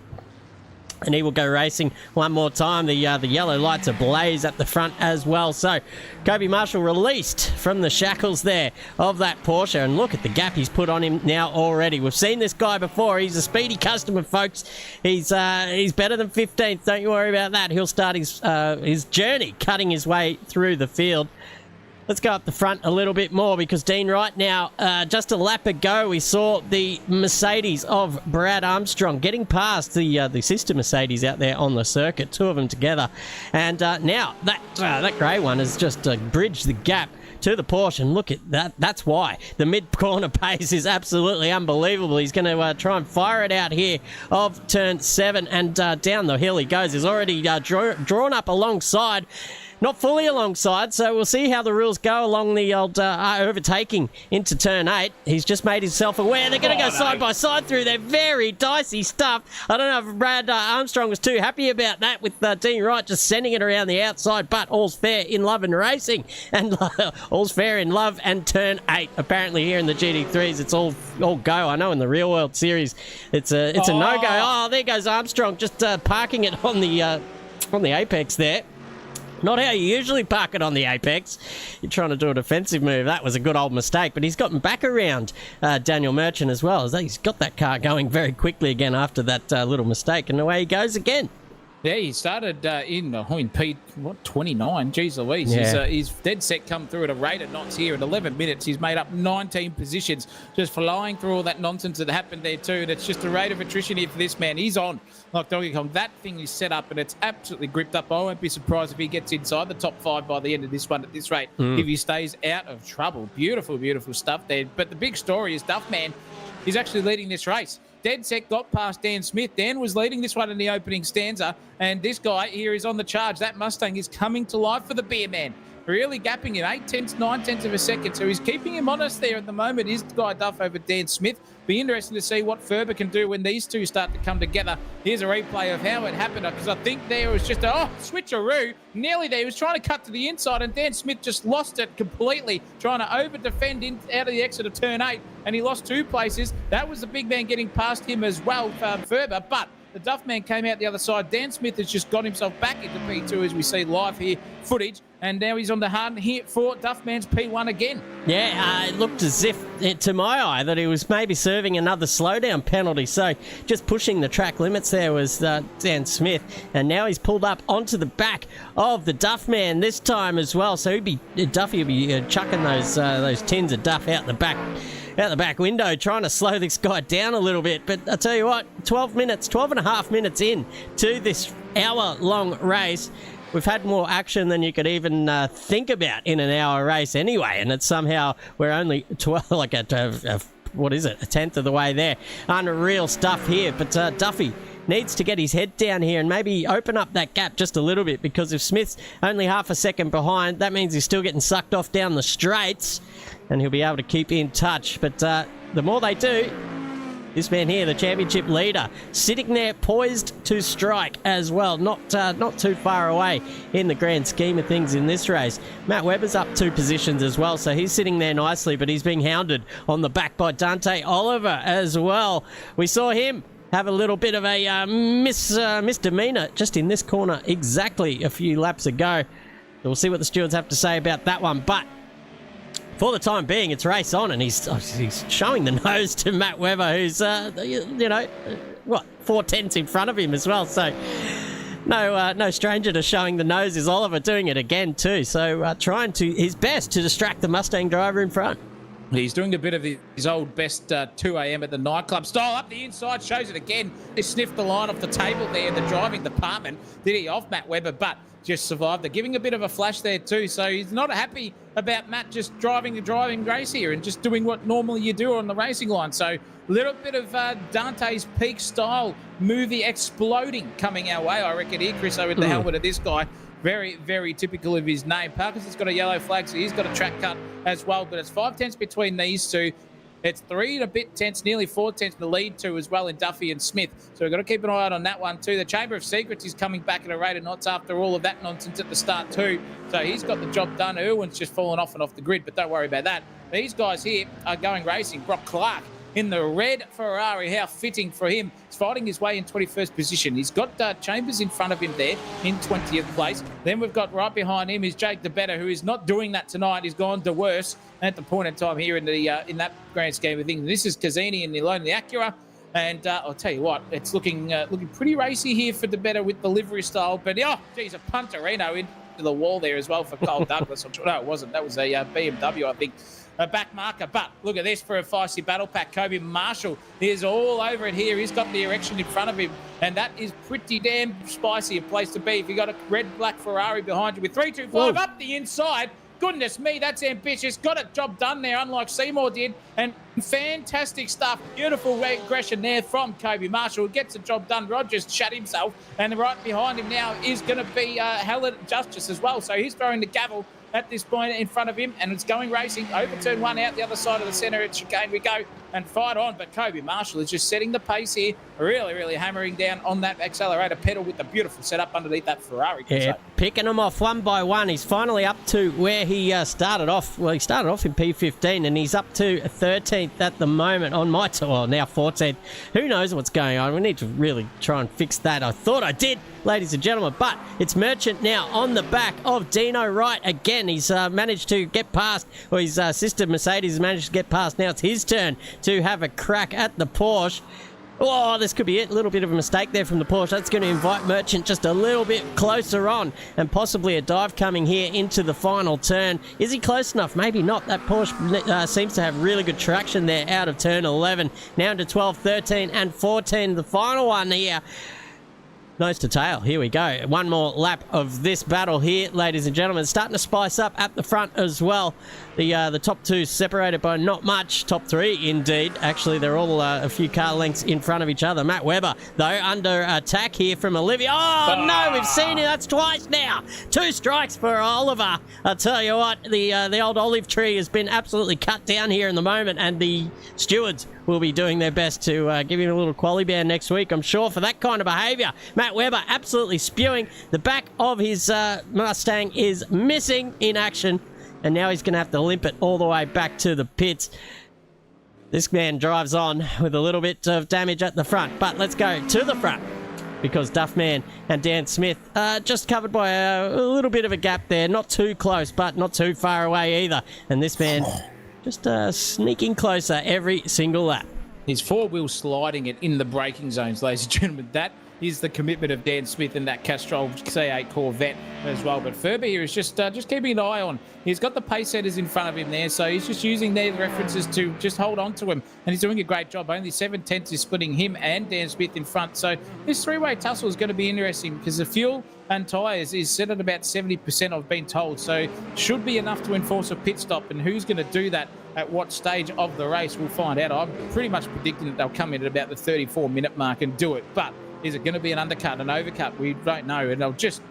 And he will go racing one more time. The yellow lights ablaze at the front as well. So Kobe Marshall released from the shackles there of that Porsche. And look at the gap he's put on him now already. We've seen this guy before. He's a speedy customer, folks. He's better than 15th. Don't you worry about that. He'll start his journey cutting his way through the field. Let's go up the front a little bit more because Dean Wright now, just a lap ago, we saw the Mercedes of Brad Armstrong getting past the sister Mercedes out there on the circuit, two of them together. And now that grey one has just bridged the gap to the Porsche, and look at that. That's why the mid-corner pace is absolutely unbelievable. He's going to try and fire it out here of turn 7, and down the hill he goes. He's already drawn up alongside. Not fully alongside, so we'll see how the rules go along the old overtaking into turn 8. He's just made himself aware. They're going to go side by side through there. Very dicey stuff. I don't know if Brad Armstrong was too happy about that with Dean Wright just sending it around the outside, but all's fair in love and racing. And all's fair in love and turn 8. Apparently here in the GT3s, it's all go. I know in the real world series, it's a no-go. Oh, there goes Armstrong just parking it on the apex there. Not how you usually park it on the apex. You're trying to do a defensive move. That was a good old mistake, but he's gotten back around Daniel Merchant as well. He's got that car going very quickly again after that little mistake, and away he goes again. Yeah, he started in P29. Jeez Louise. Yeah. He's dead set come through at a rate of knots here. In 11 minutes, he's made up 19 positions, just flying through all that nonsense that happened there too. And it's just a rate of attrition here for this man. He's on like Donkey Kong. That thing is set up and it's absolutely gripped up. I won't be surprised if he gets inside the top 5 by the end of this one at this rate, if he stays out of trouble. Beautiful, beautiful stuff there. But the big story is Duffman is actually leading this race. Dead set got past Dan Smith. Dan was leading this one in the opening stanza, and this guy here is on the charge. That Mustang is coming to life for the beer man. Really gapping him 9/10 of a second. So he's keeping him honest there at the moment. Is Guy Duff over Dan Smith. Be interesting to see what Ferber can do when these two start to come together. Here's a replay of how it happened, because I think there was just a switcheroo. Nearly there. He was trying to cut to the inside, and Dan Smith just lost it completely, trying to over-defend out of the exit of turn 8, and he lost 2 places. That was the big man getting past him as well, Ferber, but the Duff man came out the other side. Dan Smith has just got himself back into P2 as we see live here footage. And now he's on the hard here for Duffman's P1 again. Yeah, it looked as if, to my eye, that he was maybe serving another slowdown penalty. So just pushing the track limits there was Dan Smith. And now he's pulled up onto the back of the Duffman this time as well. So Duffy will be chucking those tins of Duff out the back window, trying to slow this guy down a little bit. But I tell you what, 12 and a half minutes in to this hour-long race, we've had more action than you could even think about in an hour race anyway, and it's somehow we're only 12, like a tenth of the way there. Unreal stuff here, but Duffy needs to get his head down here and maybe open up that gap just a little bit, because if Smith's only half a second behind, that means he's still getting sucked off down the straights, and he'll be able to keep in touch. But the more they do, this man here, the championship leader, sitting there poised to strike as well. Not too far away in the grand scheme of things in this race. Matt Webber's up 2 positions as well, so he's sitting there nicely, but he's being hounded on the back by Dante Oliver as well. We saw him have a little bit of a misdemeanor just in this corner exactly a few laps ago. So we'll see what the stewards have to say about that one, but for the time being, it's race on, and he's showing the nose to Matt Webber, who's 4 tenths in front of him as well. So No stranger to showing the nose is Oliver, doing it again too. So trying his best to distract the Mustang driver in front. He's doing a bit of his old best 2 a.m. at the nightclub style. Up the inside, shows it again. He sniffed the line off the table there in the driving department. Did he off Matt Webber, but just survived. They're giving a bit of a flash there too. So he's not happy about Matt just driving race here and just doing what normally you do on the racing line. So a little bit of Dante's Peak style movie exploding coming our way, I reckon here, Chris, with the helmet of this guy. Very, very typical of his name. Parkinson's got a yellow flag, so he's got a track cut as well. But it's 5 tenths between these two. It's 3 and a bit tenths, nearly 4 tenths in the lead two as well in Duffy and Smith. So we've got to keep an eye out on that one too. The Chamber of Secrets is coming back at a rate of knots after all of that nonsense at the start too. So he's got the job done. Irwin's just fallen off and off the grid, but don't worry about that. These guys here are going racing. Brock Clark in the red Ferrari, how fitting for him. He's fighting his way in 21st position. He's got Chambers in front of him there in 20th place. Then we've got right behind him is Jake DeBetter, who is not doing that tonight. He's gone to worse at the point in time here in that grand scheme of things. This is Cazzini in the alone in the Acura. And I'll tell you what, it's looking pretty racy here for DeBetter with the livery style. But, oh, geez, a punterino into the wall there as well for Cole Douglas. No, it wasn't. That was a BMW, I think. A back marker, but look at this for a feisty battle pack. Kobe Marshall is all over it here. He's got the erection in front of him, and that is pretty damn spicy a place to be. If you got a red-black Ferrari behind you with 325 up the inside, goodness me, that's ambitious. Got a job done there, unlike Seymour did, and fantastic stuff. Beautiful aggression there from Kobe Marshall. Gets the job done. Rogers shut himself, and right behind him now is going to be Helen Justice as well. So he's throwing the gavel at this point in front of him, and it's going racing. Over turn one out the other side of the centre at chicane we go, and fight on. But Kobe Marshall is just setting the pace here, really, really hammering down on that accelerator pedal with the beautiful setup underneath that Ferrari. Yeah, picking them off one by one. He's finally up to where he started off. Well, he started off in P15, and he's up to 13th at the moment on my tour. Now 14th. Who knows what's going on? We need to really try and fix that. I thought I did, ladies and gentlemen, but it's Merchant now on the back of Dino Wright again. He's managed to get past, or his sister Mercedes has managed to get past. Now it's his turn to have a crack at the Porsche. Oh, this could be it. A little bit of a mistake there from the Porsche. That's going to invite Merchant just a little bit closer on, and possibly a dive coming here into the final turn. Is he close enough? Maybe not. That Porsche seems to have really good traction there out of turn 11. Now into 12, 13, and 14. The final one here. Nose to tail. Here we go. One more lap of this battle here, ladies and gentlemen. Starting to spice up at the front as well. The top two separated by not much. Top three, indeed. Actually, they're all a few car lengths in front of each other. Matt Webber, though, under attack here from Olivia. Oh, no, we've seen it. That's twice now. 2 strikes for Oliver. I'll tell you what, the old olive tree has been absolutely cut down here in the moment, and the stewards will be doing their best to give him a little quali ban next week, I'm sure, for that kind of behaviour. Matt Webber absolutely spewing. The back of his Mustang is missing in action, and now he's going to have to limp it all the way back to the pits. This man drives on with a little bit of damage at the front, but let's go to the front, because Duffman and Dan Smith are just covered by a little bit of a gap there. Not too close, but not too far away either. And this man just sneaking closer every single lap. He's four-wheel sliding it in the braking zones, ladies and gentlemen. That is the commitment of Dan Smith and that Castrol C8 Corvette as well. But Ferber here is just keeping an eye on. He's got the pace setters in front of him there, so he's just using their references to just hold on to him. And he's doing a great job. Only 7 tenths is splitting him and Dan Smith in front. So this three-way tussle is going to be interesting, because the fuel and tyres is set at about 70%, I've been told. So should be enough to enforce a pit stop. And who's going to do that at what stage of the race, we'll find out. I'm pretty much predicting that they'll come in at about the 34-minute mark and do it. But is it going to be an undercut, an overcut? We don't know. And I'll just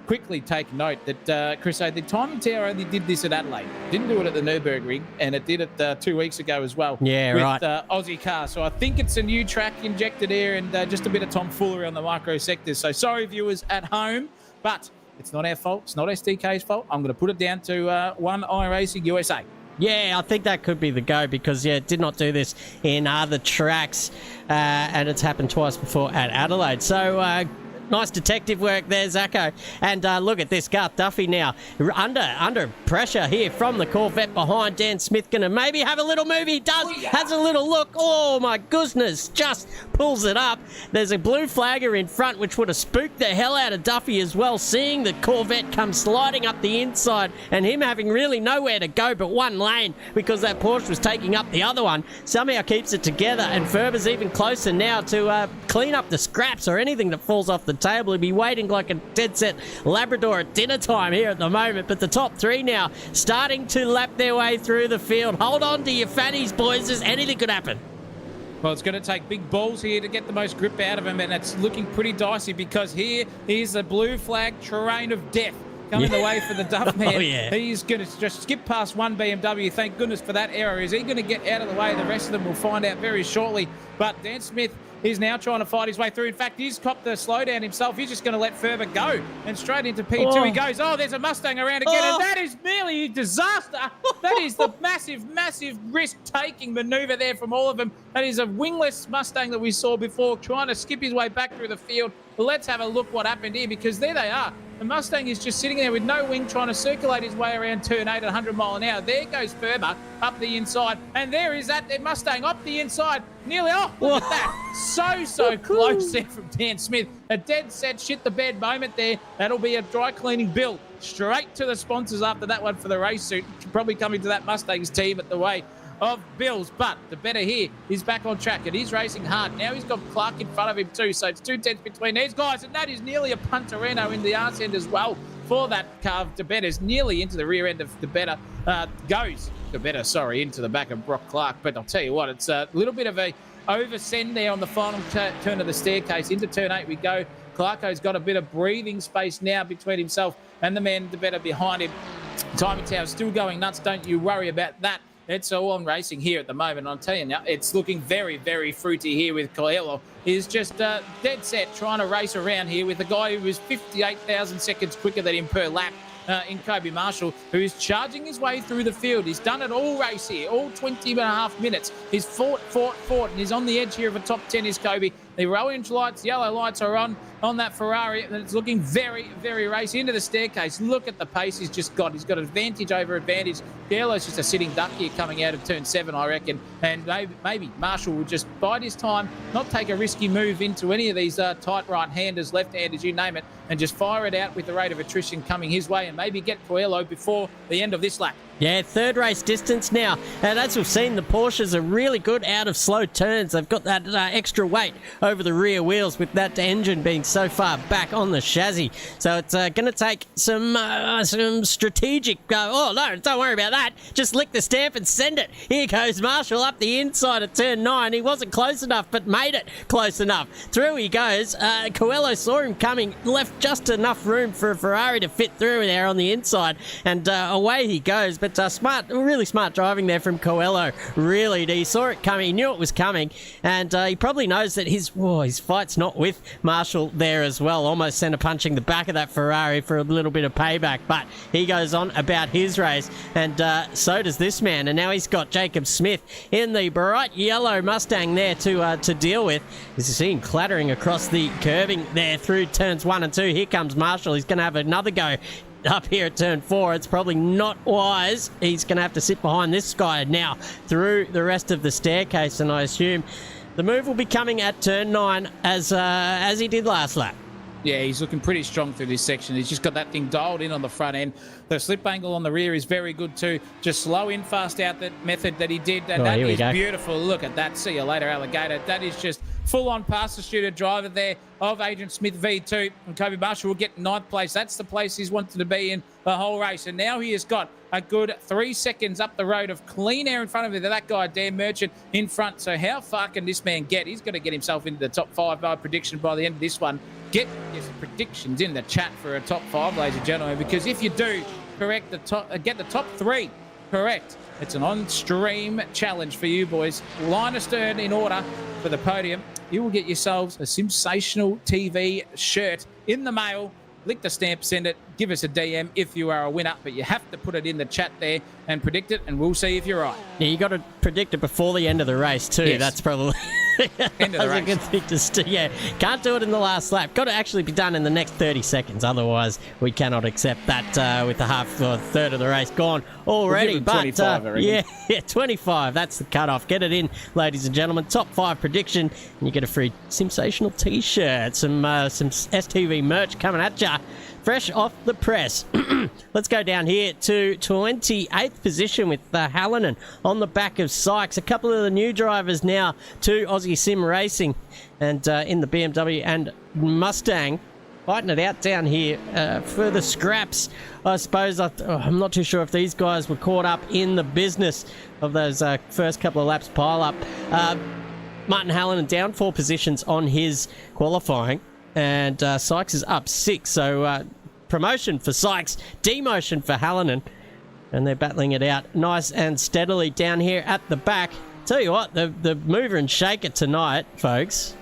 quickly take note that, Chris, the timing tower only did this at Adelaide. Didn't do it at the Nürburgring, and it did it 2 weeks ago as well. Yeah, with, right. Aussie car. So I think it's a new track, injected air, and just a bit of tomfoolery on the micro sectors. So sorry, viewers at home, but it's not our fault. It's not SDK's fault. I'm going to put it down to One iRacing USA. Yeah, I think that could be the go, because, yeah, it did not do this in other tracks, and it's happened twice before at Adelaide. So Nice detective work there, Zacco. And look at this, Garth Duffy now under pressure here from the Corvette behind. Dan Smith going to maybe have a little move. He does, has a little look. Oh, my goodness, just pulls it up. There's a blue flagger in front, which would have spooked the hell out of Duffy as well, seeing the Corvette come sliding up the inside and him having really nowhere to go but one lane because that Porsche was taking up the other one. Somehow keeps it together, and Ferber's even closer now to clean up the scraps or anything that falls off the table. He'd be waiting like a dead set Labrador at dinner time here at the moment. But the top three now starting to lap their way through the field. Hold on to your fannies, boys, as anything could happen. Well, it's going to take big balls here to get the most grip out of him, and it's looking pretty dicey because here's the blue flag terrain of death coming the way for the Duff man. Oh, yeah. He's going to just skip past one BMW. Thank goodness for that error. Is he going to get out of the way? The rest of them we'll find out very shortly. But Dan Smith is now trying to fight his way through. In fact, he's copped the slowdown himself. He's just going to let Ferber go. And straight into P2 he goes. Oh, there's a Mustang around again. And that is merely a disaster. That is the massive, massive risk-taking manoeuvre there from all of them. That is a wingless Mustang that we saw before trying to skip his way back through the field. But let's have a look what happened here, because there they are. The Mustang is just sitting there with no wing trying to circulate his way around turn 8 at 100 mile an hour. There goes Ferber up the inside. And there is that Mustang up the inside. Nearly, oh, look at that. So close there from Dan Smith. A dead set shit the bed moment there. That'll be a dry cleaning bill straight to the sponsors after that one for the race suit. Probably coming to that Mustangs team at the way of bills. But the better here is back on track and he's racing hard. Now he's got Clark in front of him too, so it's 2 tenths between these guys, and that is nearly a Punterino in the arse end as well for that car. DeBetter's nearly into the rear end of DeBetter. Goes DeBetter, sorry, into the back of Brock Clark. But I'll tell you what, it's a little bit of a oversend there on the final turn of the staircase. Into turn 8 we go. Clarko's got a bit of breathing space now between himself and the man DeBetter behind him. Timing Tower's still going nuts, don't you worry about that. It's all on racing here at the moment. I'm telling you now, it's looking very, very fruity here with Coelho. He's just dead set trying to race around here with a guy who is 58,000 seconds quicker than him per lap in Kobe Marshall, who is charging his way through the field. He's done it all race here, all 20 and a half minutes. He's fought, and he's on the edge here of a top 10 is Kobe. The orange lights, yellow lights are on that Ferrari, and it's looking very, very racy. Into the staircase. Look at the pace he's just got. He's got advantage over advantage. Yellow's just a sitting duck here coming out of turn 7, I reckon. And maybe Marshall will just bide his time, not take a risky move into any of these tight right-handers, left-handers, you name it, and just fire it out with the rate of attrition coming his way and maybe get Coelho before the end of this lap. Yeah, third race distance now. And as we've seen, the Porsches are really good out of slow turns. They've got that extra weight over the rear wheels with that engine being so far back on the chassis. So it's going to take some strategic... oh, no, don't worry about that. Just lick the stamp and send it. Here goes Marshall up the inside of turn 9. He wasn't close enough, but made it close enough. Through he goes. Coelho saw him coming, left just enough room for a Ferrari to fit through there on the inside. And away he goes. But really smart driving there from Coelho. Really, he saw it coming. He knew it was coming, and he probably knows that his fight's not with Marshall there as well. Almost centre punching the back of that Ferrari for a little bit of payback, but he goes on about his race, and so does this man. And now he's got Jacob Smith in the bright yellow Mustang there to deal with. You see him clattering across the curbing there through turns 1 and 2. Here comes Marshall. He's going to have another go up here at turn 4. It's probably not wise. He's going to have to sit behind this guy now through the rest of the staircase, and I assume the move will be coming at turn 9 as he did last lap. Yeah, he's looking pretty strong through this section. He's just got that thing dialed in on the front end. The slip angle on the rear is very good too. Just slow in, fast out, that method that he did. And that is beautiful. Look at that. See you later, alligator. That is just full-on past-the-shooter driver there of Agent Smith V2. And Kobe Marshall will get 9th place. That's the place he's wanted to be in the whole race. And now he has got a good 3 seconds up the road of clean air in front of him. That guy, Dan Merchant, in front. So how far can this man get? He's got to get himself into the top 5 by prediction by the end of this one. Get your predictions in the chat for a top 5, ladies and gentlemen, because if you do correct get the top 3 correct, it's an on-stream challenge for you boys. Line astern in order for the podium. You will get yourselves a sensational TV shirt in the mail. Lick the stamp, send it, give us a DM if you are a winner, but you have to put it in the chat there and predict it, and we'll see if you're right. Yeah, you got to predict it before the end of the race too. Yes. That's probably End of the That's a race. good thing to yeah, can't do it in the last lap. Got to actually be done in the next 30 seconds. Otherwise, we cannot accept that with the half or third of the race gone already. him But 25, I reckon. yeah, 25. That's the cutoff. Get it in, ladies and gentlemen. Top 5 prediction, and you get a free sensational T-shirt, some STV merch coming at ya. Fresh off the press. Let's go down here to 28th position with Hallinan on the back of Sykes. A couple of the new drivers now to Aussie Sim Racing, and in the BMW and Mustang. Fighting it out down here for the scraps. I suppose I'm not too sure if these guys were caught up in the business of those first couple of laps pile up. Martin Hallinan down 4 positions on his qualifying, and Sykes is up 6. So promotion for Sykes, demotion for Hallinan, and they're battling it out nice and steadily down here at the back. Tell you what, the mover and shaker tonight, folks.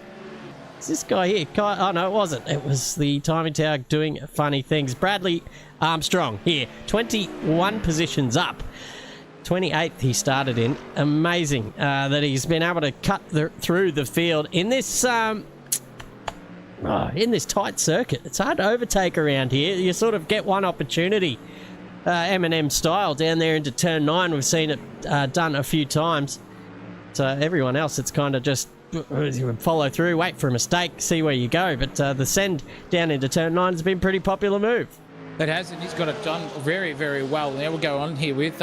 It's this guy here. Oh, no, it wasn't. It was the timing tower doing funny things. Bradley Armstrong here, 21 positions up. 28th he started in. Amazing that he's been able to cut through the field in this tight circuit. It's hard to overtake around here. You sort of get one opportunity, M&M style, down there into turn 9. We've seen it done a few times. So everyone else, it's kind of just follow through, wait for a mistake, see where you go. But the send down into turn 9 has been a pretty popular move. It has, and he's got it done very, very well. Now we'll go on here with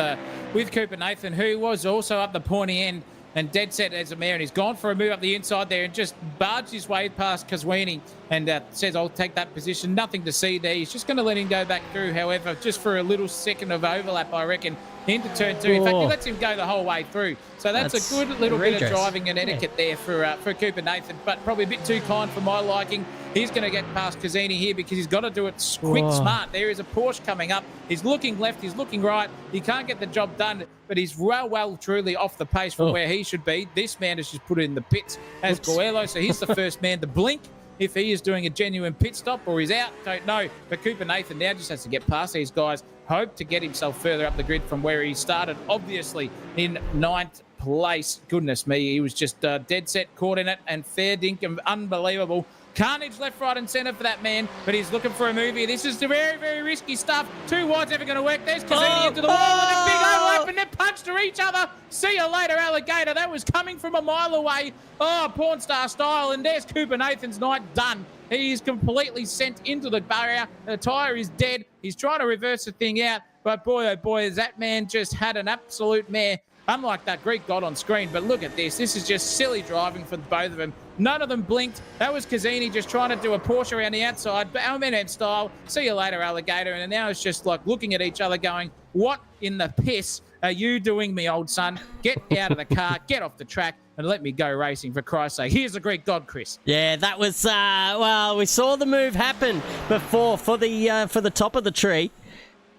Cooper Nathan, who was also up the pointy end and dead set as a mare, and he's gone for a move up the inside there and just barged his way past Kazwini and says, I'll take that position. Nothing to see there. He's just going to let him go back through, however, just for a little second of overlap, I reckon, into turn 2. In fact, he lets him go the whole way through. So that's a good little bit of driving and etiquette there for Cooper Nathan, but probably a bit too kind for my liking. He's going to get past Kazini here because he's got to do it quick, smart. There is a Porsche coming up. He's looking left. He's looking right. He can't get the job done, but he's well, truly off the pace from where he should be. This man has just put it in the pits as Coelho, so he's the first man to blink. If he is doing a genuine pit stop or he's out, don't know. But Cooper Nathan now just has to get past these guys. Hope to get himself further up the grid from where he started, obviously in 9th place. Goodness me, he was just dead set, caught in it, and fair dinkum, unbelievable. Carnage left, right and centre for that man, but he's looking for a move here. This is very, very risky stuff. 2 wide's ever going to work. There's Kazini into the wall and a big overlap, and they're punched to each other. See you later, alligator. That was coming from a mile away. Oh, porn star style, and there's Cooper Nathan's night done. He is completely sent into the barrier. The tyre is dead. He's trying to reverse the thing out, but boy, oh boy, that man just had an absolute mare. Unlike that Greek god on screen, but look at this. This is just silly driving for both of them. None of them blinked. That was Kazini just trying to do a Porsche around the outside, but M&M style. See you later, alligator. And now it's just like looking at each other going, what in the piss are you doing, me old son? Get out of the car, get off the track, and let me go racing, for Christ's sake. Here's the Greek god, Chris. Yeah, that was, well, we saw the move happen before for the top of the tree.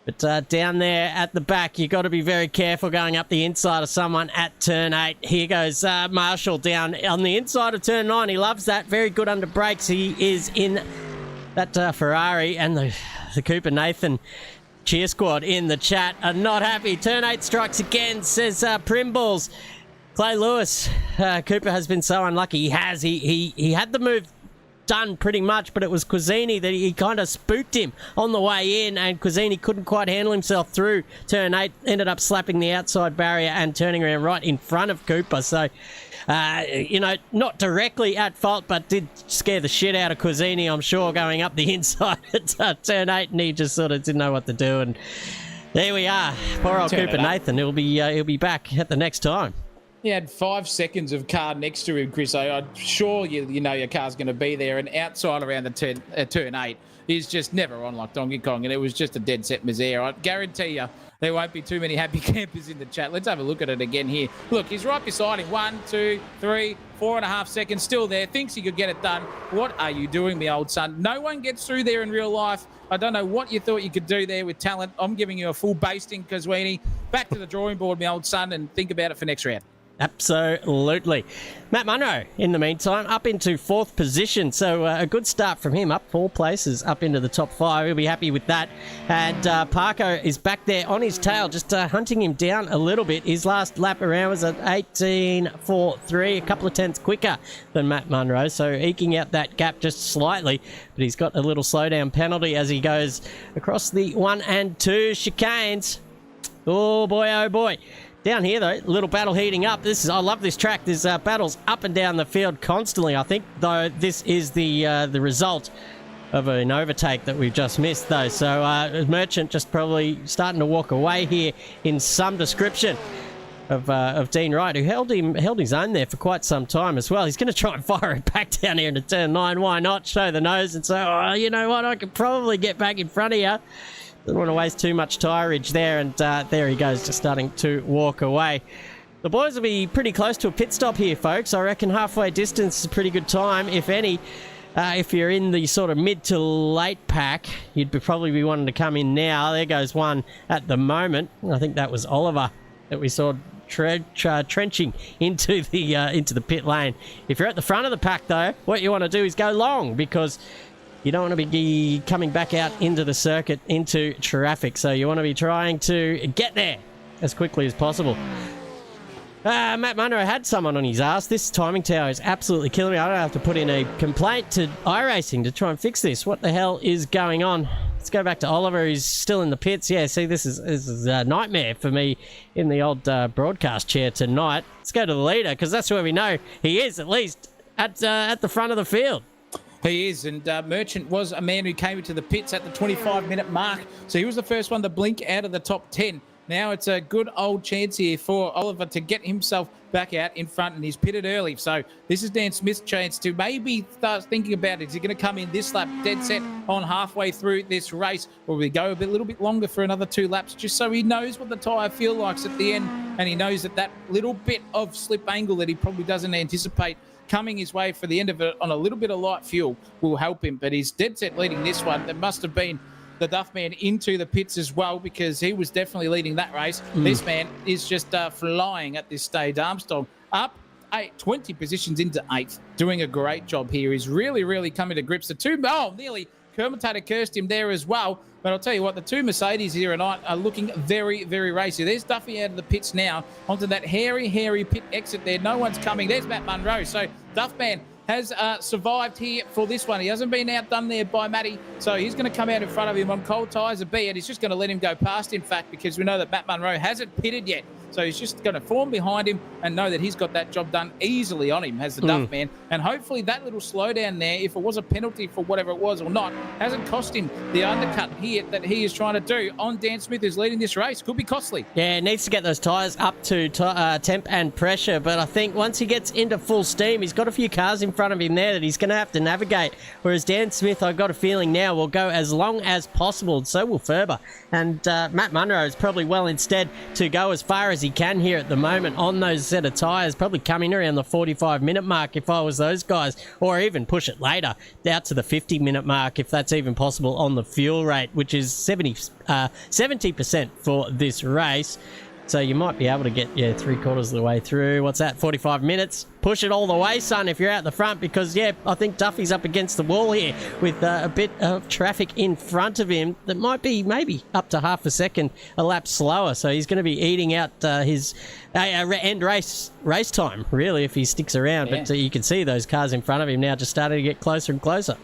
But down there at the back, you've got to be very careful going up the inside of someone at turn 8. Here goes Marshall down on the inside of turn 9. He loves that. Very good under brakes. He is in that Ferrari, and the Cooper Nathan cheer squad in the chat are not happy. Turn 8 strikes again, says Primballs. Clay Lewis, Cooper has been so unlucky. He has. He had the move done pretty much, but it was Quazzini that he kind of spooked him on the way in, and Quazzini couldn't quite handle himself through turn 8, ended up slapping the outside barrier and turning around right in front of Cooper. So, not directly at fault, but did scare the shit out of Quazzini, I'm sure, going up the inside at turn 8, and he just sort of didn't know what to do. And there we are. Poor old Cooper Nathan. He'll be back at the next time. He had 5 seconds of car next to him, Chris. I'm sure you know your car's going to be there. And outside around the turn 8 is just never on like Donkey Kong. And it was just a dead set misere. I guarantee you there won't be too many happy campers in the chat. Let's have a look at it again here. Look, he's right beside him. 1, 2, 3, 4.5 seconds. Still there. Thinks he could get it done. What are you doing, me old son? No one gets through there in real life. I don't know what you thought you could do there with talent. I'm giving you a full basting, Kazwini. Back to the drawing board, my old son, and think about it for next round. Absolutely. Matt Munro, in the meantime, up into 4th position. So a good start from him, up 4 places, up into the top 5. He'll be happy with that. And Parko is back there on his tail, just hunting him down a little bit. His last lap around was at 18.43, a couple of tenths quicker than Matt Munro. So eking out that gap just slightly. But he's got a little slowdown penalty as he goes across the 1 and 2 chicanes. Oh boy, oh boy. Down here, though, little battle heating up. I love this track. There's battles up and down the field constantly. I think, though, this is the result of an overtake that we've just missed, though. So Merchant just probably starting to walk away here in some description of Dean Wright, who held his own there for quite some time as well. He's going to try and fire it back down here into turn 9. Why not? Show the nose and say, oh, you know what? I could probably get back in front of you. Don't want to waste too much tyreage there, and there he goes, just starting to walk away. The boys will be pretty close to a pit stop here, folks. I reckon halfway distance is a pretty good time, if any. If you're in the sort of mid to late pack, you'd probably be wanting to come in now. There goes one at the moment. I think that was Oliver that we saw trenching into the pit lane. If you're at the front of the pack, though, what you want to do is go long, because you don't want to be coming back out into the circuit, into traffic. So you want to be trying to get there as quickly as possible. Matt Munro had someone on his ass. This timing tower is absolutely killing me. I don't have to put in a complaint to iRacing to try and fix this. What the hell is going on? Let's go back to Oliver. He's still in the pits. Yeah, see, this is a nightmare for me in the old broadcast chair tonight. Let's go to the leader, because that's where we know he is, at least at the front of the field. He is, and Merchant was a man who came into the pits at the 25-minute mark, so he was the first one to blink out of the top 10. Now it's a good old chance here for Oliver to get himself back out in front, and he's pitted early. So this is Dan Smith's chance to maybe start thinking about it. Is he going to come in this lap dead set on halfway through this race, or will he go a little bit longer for another 2 laps, just so he knows what the tyre feels like at the end, and he knows that little bit of slip angle that he probably doesn't anticipate coming his way for the end of it on a little bit of light fuel will help him. But he's dead set leading this one. There must have been the Duff man into the pits as well, because he was definitely leading that race. This man is just flying at this stage. Armstrong up 20 positions into 8th, doing a great job here. He's really coming to grips. Nearly commentator cursed him there as well. But I'll tell you what, the 2 Mercedes here tonight are looking very racy. There's Duffy out of the pits now onto that hairy pit exit there. No one's coming. There's Matt Munro. So Duffman has survived here for this one. He hasn't been outdone there by Matty, so he's going to come out in front of him on cold tyres a bit, and he's just going to let him go past, in fact, because we know that Matt Munro hasn't pitted yet. So he's just going to form behind him and know that he's got that job done easily on him, has the Duff man. And hopefully that little slowdown there, if it was a penalty for whatever it was or not, hasn't cost him the undercut here that he is trying to do on Dan Smith, who's leading this race. Could be costly. Yeah, needs to get those tyres up to temp and pressure. But I think once he gets into full steam, he's got a few cars in front of him there that he's going to have to navigate. Whereas Dan Smith, I've got a feeling now, will go as long as possible, and so will Ferber. And Matt Munro is probably well instead to go as far as he can here at the moment on those set of tyres, probably coming around the 45-minute mark if I was those guys, or even push it later out to the 50-minute mark if that's even possible on the fuel rate, which is 70% for this race. So you might be able to get, 3/4 of the way through. What's that, 45 minutes? Push it all the way, son, if you're out the front, because, I think Duffy's up against the wall here with a bit of traffic in front of him that might be maybe up to half a second a lap slower. So he's going to be eating out his end race time, really, if he sticks around. Yeah. But you can see those cars in front of him now just starting to get closer and closer.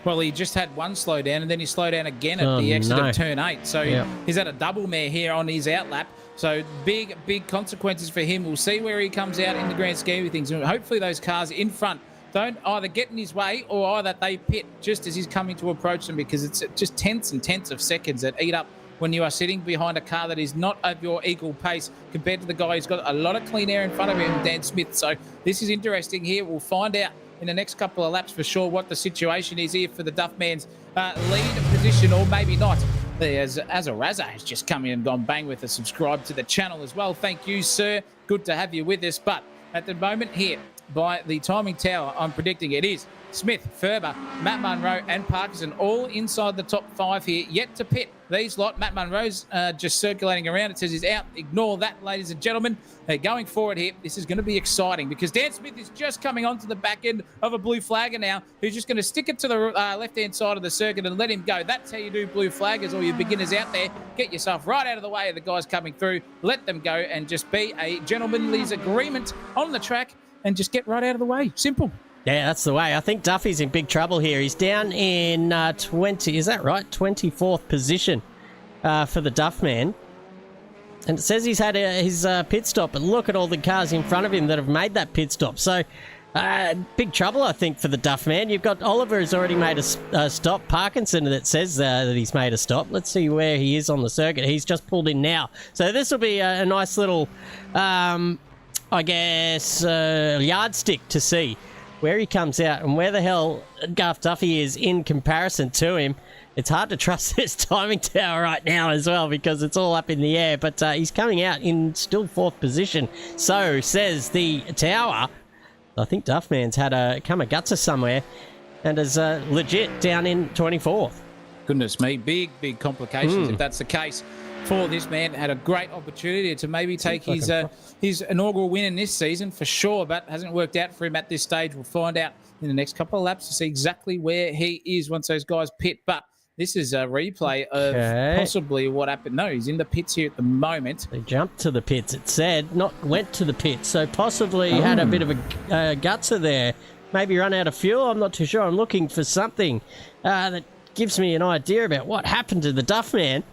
Well, he just had one slowdown, and then he slowed down again at the exit of turn 8. So he's at a double mare here on his outlap. So big consequences for him. We'll see where he comes out in the grand scheme of things. And hopefully those cars in front don't either get in his way or either they pit just as he's coming to approach them, because it's just tenths and tenths of seconds that eat up when you are sitting behind a car that is not of your equal pace compared to the guy who's got a lot of clean air in front of him, Dan Smith. So this is interesting here. We'll find out in the next couple of laps for sure what the situation is here for the Duff man's lead position, or maybe not. As a Razza has just come in and gone bang with a subscribe to the channel as well. Thank you, sir. Good to have you with us. But at the moment here, by the timing tower. I'm predicting it is Smith, Ferber, Matt Munro and Parkinson all inside the top 5 here, yet to pit these lot. Matt Munro's just circulating around. It says he's out. Ignore that, ladies and gentlemen. They're going forward here. This is going to be exciting because Dan Smith is just coming onto the back end of a blue flagger now, who's just going to stick it to the left-hand side of the circuit and let him go. That's how you do blue flaggers, all you beginners out there. Get yourself right out of the way of the guys coming through. Let them go and just be a gentlemanly agreement on the track and just get right out of the way. Simple. Yeah, that's the way. I think Duffy's in big trouble here. He's down in 20, is that right? 24th position for the Duffman. And it says he's had his pit stop, but look at all the cars in front of him that have made that pit stop. So, big trouble, I think, for the Duffman. You've got Oliver who's already made a stop. Parkinson that says that he's made a stop. Let's see where he is on the circuit. He's just pulled in now. So this will be a nice little, I guess, yardstick to see where he comes out and where the hell Garth Duffy is in comparison to him. It's hard to trust this timing tower right now as well because it's all up in the air, but he's coming out in still 4th position. So says the tower. I think Duffman's had a Kamagutsa somewhere and is legit down in 24th. Goodness me, big complications if that's the case. For this man, had a great opportunity to maybe take his inaugural win in this season for sure, but hasn't worked out for him at this stage. We'll find out in the next couple of laps to see exactly where he is once those guys pit. But this is a replay of possibly what happened. No, he's in the pits here at the moment. They jumped to the pits, it said, not went to the pits. So possibly had a bit of a gutser there. Maybe run out of fuel. I'm not too sure. I'm looking for something that gives me an idea about what happened to the Duffman.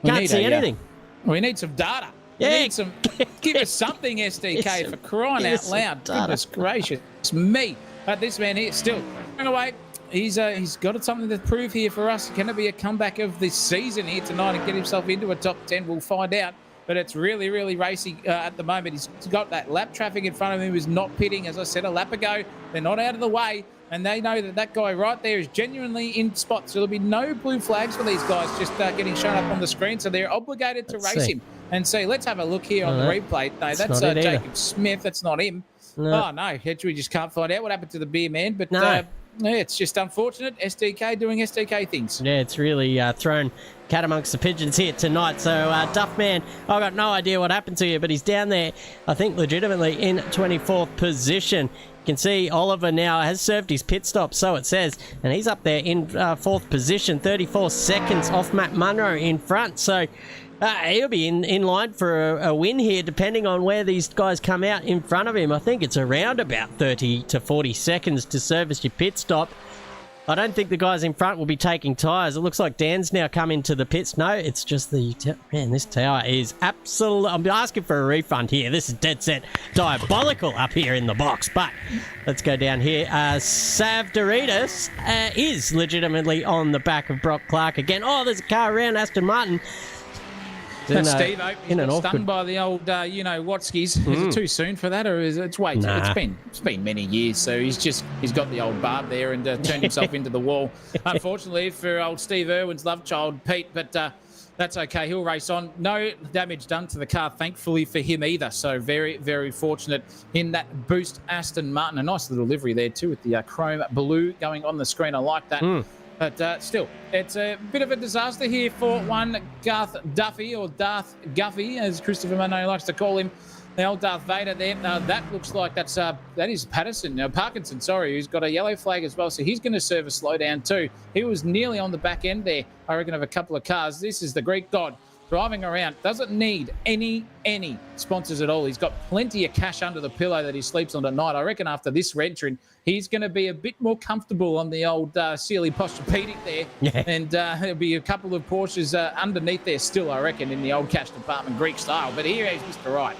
Can't see anything. We need some data. Yeah. We need some. Give us something, SDK, for crying out loud. Goodness gracious me. But this man here still going away. He's got something to prove here for us. Can it be a comeback of this season here tonight and get himself into a top 10? We'll find out. But it's really, really racy at the moment. He's got that lap traffic in front of him who's not pitting. As I said a lap ago, they're not out of the way. And they know that that guy right there is genuinely in spot. So there'll be no blue flags for these guys just getting shown up on the screen. So they're obligated to race him and see. Let's have a look here on the replay. No, that's Jacob Smith. That's not him. No. Oh, no. We just can't find out what happened to the beer man. But yeah, it's just unfortunate. SDK doing SDK things. Yeah, it's really thrown cat amongst the pigeons here tonight. So, Duffman, I've got no idea what happened to you, but he's down there, I think, legitimately in 24th position. You can see Oliver now has served his pit stop, so it says, and he's up there in 4th position, 34 seconds off Matt Munro in front. So, he'll be in line for a win here, depending on where these guys come out in front of him. I think it's around about 30 to 40 seconds to service your pit stop. I don't think the guys in front will be taking tyres. It looks like Dan's now come into the pits. No, it's just the... Man, this tower is absolute... I'm asking for a refund here. This is dead set diabolical up here in the box. But let's go down here. Sav Doritas is legitimately on the back of Brock Clark again. Oh, there's a car around Aston Martin. Steve got stung by the old, Watskis. Is it too soon for that, or is it? Wait, it's been many years. So he's got the old barb there and turned himself into the wall. Unfortunately for old Steve Irwin's love child Pete, but that's okay. He'll race on. No damage done to the car, thankfully for him either. So very, very fortunate in that boost Aston Martin. A nice little livery there too with the chrome blue going on the screen. I like that. But still, it's a bit of a disaster here for one Garth Duffy, or Darth Guffy, as Christopher Monroe likes to call him. The old Darth Vader there. That looks like that is Parkinson, sorry, who's got a yellow flag as well. So he's going to serve a slowdown too. He was nearly on the back end there, I reckon, of a couple of cars. This is the Greek God driving around. Doesn't need any sponsors at all. He's got plenty of cash under the pillow that he sleeps on at night. I reckon after this entrant, he's going to be a bit more comfortable on the old Sealy Posturepedic there. Yeah. And there'll be a couple of Porsches underneath there still, I reckon, in the old cash department, Greek style. But here is Mr. Wright,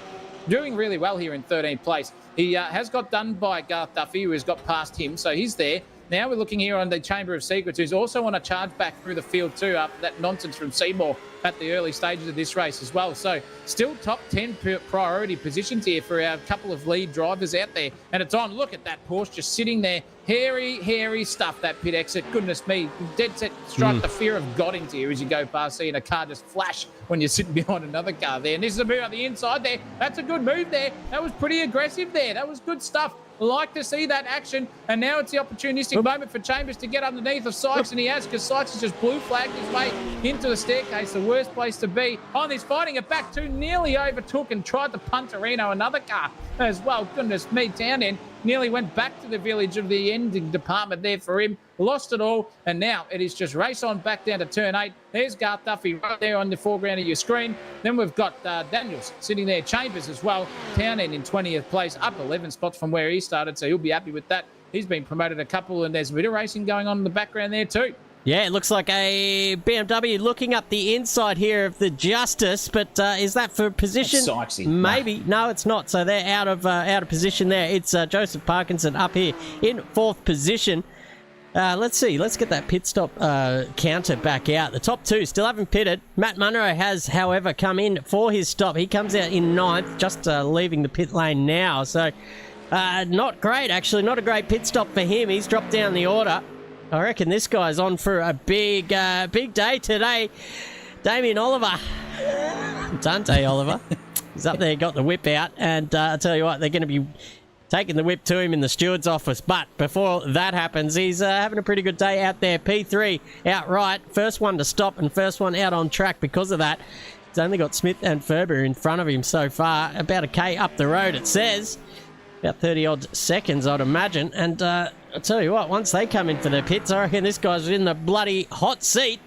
doing really well here in 13th place. He has got done by Garth Duffy, who has got past him. So he's there. Now we're looking here on the Chamber of Secrets, who's also on a charge back through the field too, after that nonsense from Seymour at the early stages of this race as well. So still top 10 priority positions here for our couple of lead drivers out there. And it's on. Look at that Porsche just sitting there. Hairy stuff, that pit exit. Goodness me. Dead set strike the fear of God into you as you go past, seeing a car just flash when you're sitting behind another car there. And this is a move on the inside there. That's a good move there. That was pretty aggressive there. That was good stuff. Like to see that action, and now it's the opportunistic moment for Chambers to get underneath of Sykes, and he has, because Sykes has just blue flagged his way into the staircase, the worst place to be. Oh, he's fighting it back too, nearly overtook and tried to punt Reno, another car as well. Goodness me, down in. Nearly went back to the village of the ending department there for him. Lost it all, and now it is just race on back down to turn 8. There's Garth Duffy right there on the foreground of your screen. Then we've got Daniels sitting there, Chambers as well. Townend in 20th place, up 11 spots from where he started, so he'll be happy with that. He's been promoted a couple, and there's a bit of racing going on in the background there too. Yeah, it looks like a BMW looking up the inside here of the Justice, but is that for position? That's maybe. No, it's not. So they're out of position there. It's Joseph Parkinson up here in 4th position. Let's see. Let's get that pit stop counter back out. The top 2 still haven't pitted. Matt Munro has, however, come in for his stop. He comes out in 9th, just leaving the pit lane now. So not great, actually. Not a great pit stop for him. He's dropped down the order. I reckon this guy's on for a big day today. Damien Oliver. Dante Oliver. He's up there, got the whip out. And I'll tell you what, they're going to be taking the whip to him in the steward's office. But before that happens, he's having a pretty good day out there. P3 outright. First one to stop and first one out on track because of that. He's only got Smith and Ferber in front of him so far. About a K up the road, it says. About 30-odd seconds, I'd imagine. And I'll tell you what, once they come in for their pits, I reckon this guy's in the bloody hot seat